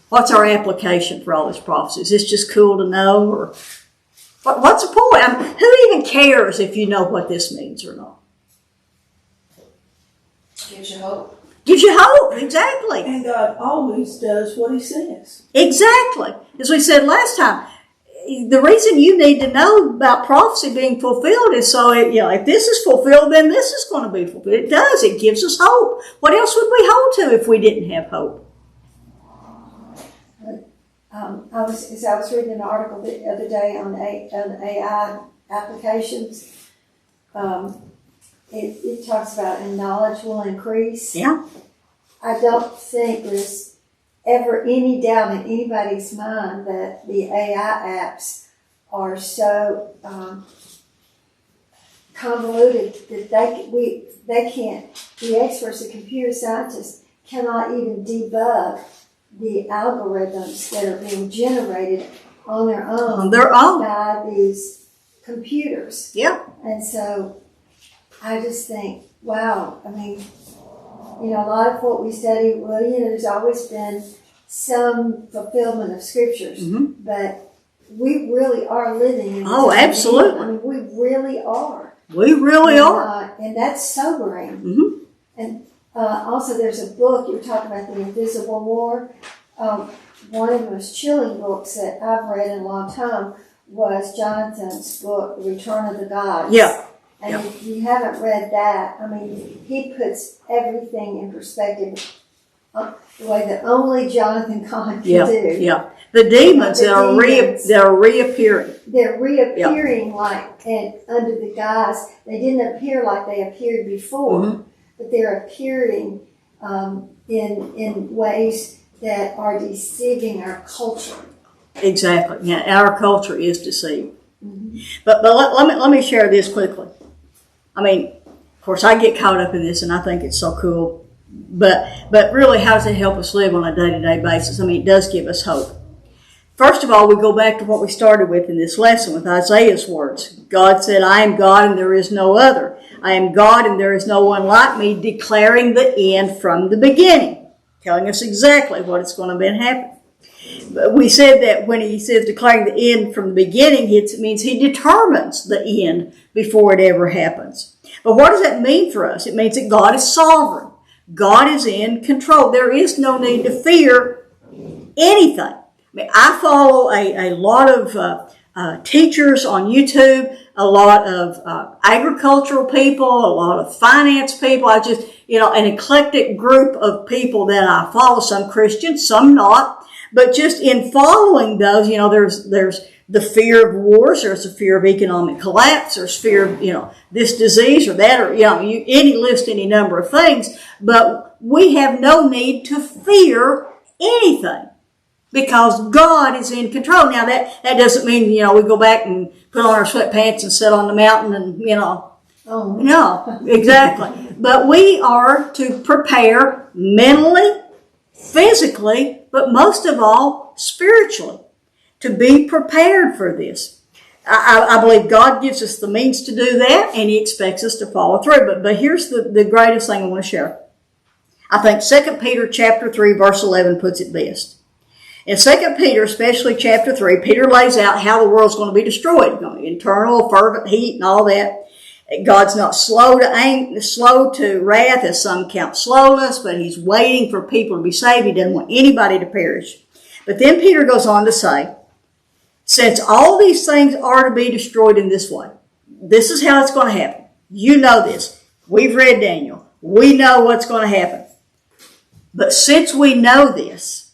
What's our application for all this prophecy? Is this just cool to know? Or what's the point? Who even cares if you know what this means or not? Gives you hope. Gives you hope, exactly. And God always does what he says. Exactly. As we said last time, the reason you need to know about prophecy being fulfilled is so, if this is fulfilled, then this is going to be fulfilled. It does. It gives us hope. What else would we hold to if we didn't have hope? I was reading an article the other day on AI applications. It talks about and knowledge will increase. Yeah. I don't think there's ever any doubt in anybody's mind that the AI apps are so convoluted that they can't. The experts, the computer scientists, cannot even debug the algorithms that are being generated on their own by these computers. Yeah. And so I just think, wow, I mean, a lot of what we study, there's always been some fulfillment of scriptures, but we really are living in absolutely. I mean, we really are. We really are. And that's sobering. And also there's a book, you were talking about the Invisible War. One of the most chilling books that I've read in a long time was Jonathan's book, The Return of the Gods. Yeah. And if you haven't read that, I mean, he puts everything in perspective the way that only Jonathan Kahn can do. Yeah. The demons that are reappearing. They're reappearing under the guise. They didn't appear like they appeared before, but they're appearing in ways that are deceiving our culture. Exactly. Yeah, our culture is deceived. But let me share this quickly. I mean, of course, I get caught up in this, and I think it's so cool. But really, how does it help us live on a day-to-day basis? I mean, it does give us hope. First of all, we go back to what we started with in this lesson with Isaiah's words. God said, I am God and there is no other. I am God and there is no one like me, declaring the end from the beginning, telling us exactly what is going to happen. We said that when he says declaring the end from the beginning, it means he determines the end before it ever happens. But what does that mean for us? It means that God is sovereign. God is in control. There is no need to fear anything. I mean, I follow a lot of teachers on YouTube, a lot of agricultural people, a lot of finance people. I just, an eclectic group of people that I follow, some Christians, some not. But just in following those, there's the fear of wars, there's a fear of economic collapse, there's fear of, this disease or that, or, any number of things, but we have no need to fear anything because God is in control. Now that doesn't mean, we go back and put on our sweatpants and sit on the mountain and, Oh, no, exactly. But we are to prepare mentally, physically, but most of all, spiritually, to be prepared for this. I believe God gives us the means to do that, and He expects us to follow through. But here's the greatest thing I want to share. I think 2 Peter chapter 3, verse 11 puts it best. In 2 Peter, especially chapter 3, Peter lays out how the world's going to be destroyed. Going to be internal, fervent heat, and all that. God's not slow to wrath, as some count slowness, but He's waiting for people to be saved. He doesn't want anybody to perish. But then Peter goes on to say, since all these things are to be destroyed in this way, this is how it's going to happen. You know this. We've read Daniel. We know what's going to happen. But since we know this,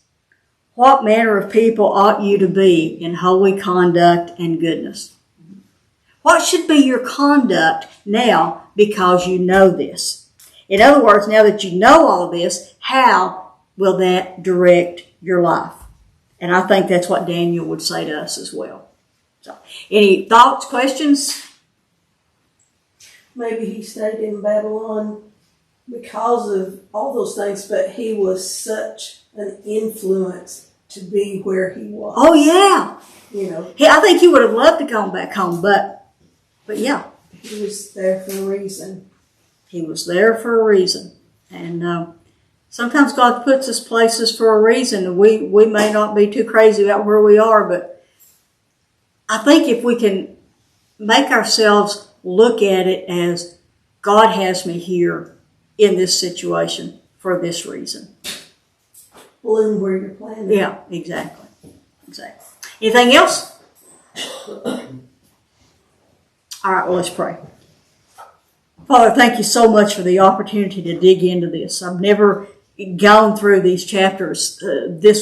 what manner of people ought you to be in holy conduct and goodness? What should be your conduct now because you know this? In other words, now that you know all this, how will that direct your life? And I think that's what Daniel would say to us as well. So, any thoughts, questions? Maybe he stayed in Babylon because of all those things, but he was such an influence to be where he was. Oh, yeah. I I think he would have loved to come back home, but yeah. He was there for a reason. He was there for a reason. And sometimes God puts us places for a reason. And we may not be too crazy about where we are, but I think if we can make ourselves look at it as God has me here in this situation for this reason. Bloom where you're planted. Yeah, exactly. Anything else? All right, well, let's pray. Father, thank you so much for the opportunity to dig into this. I've never gone through these chapters this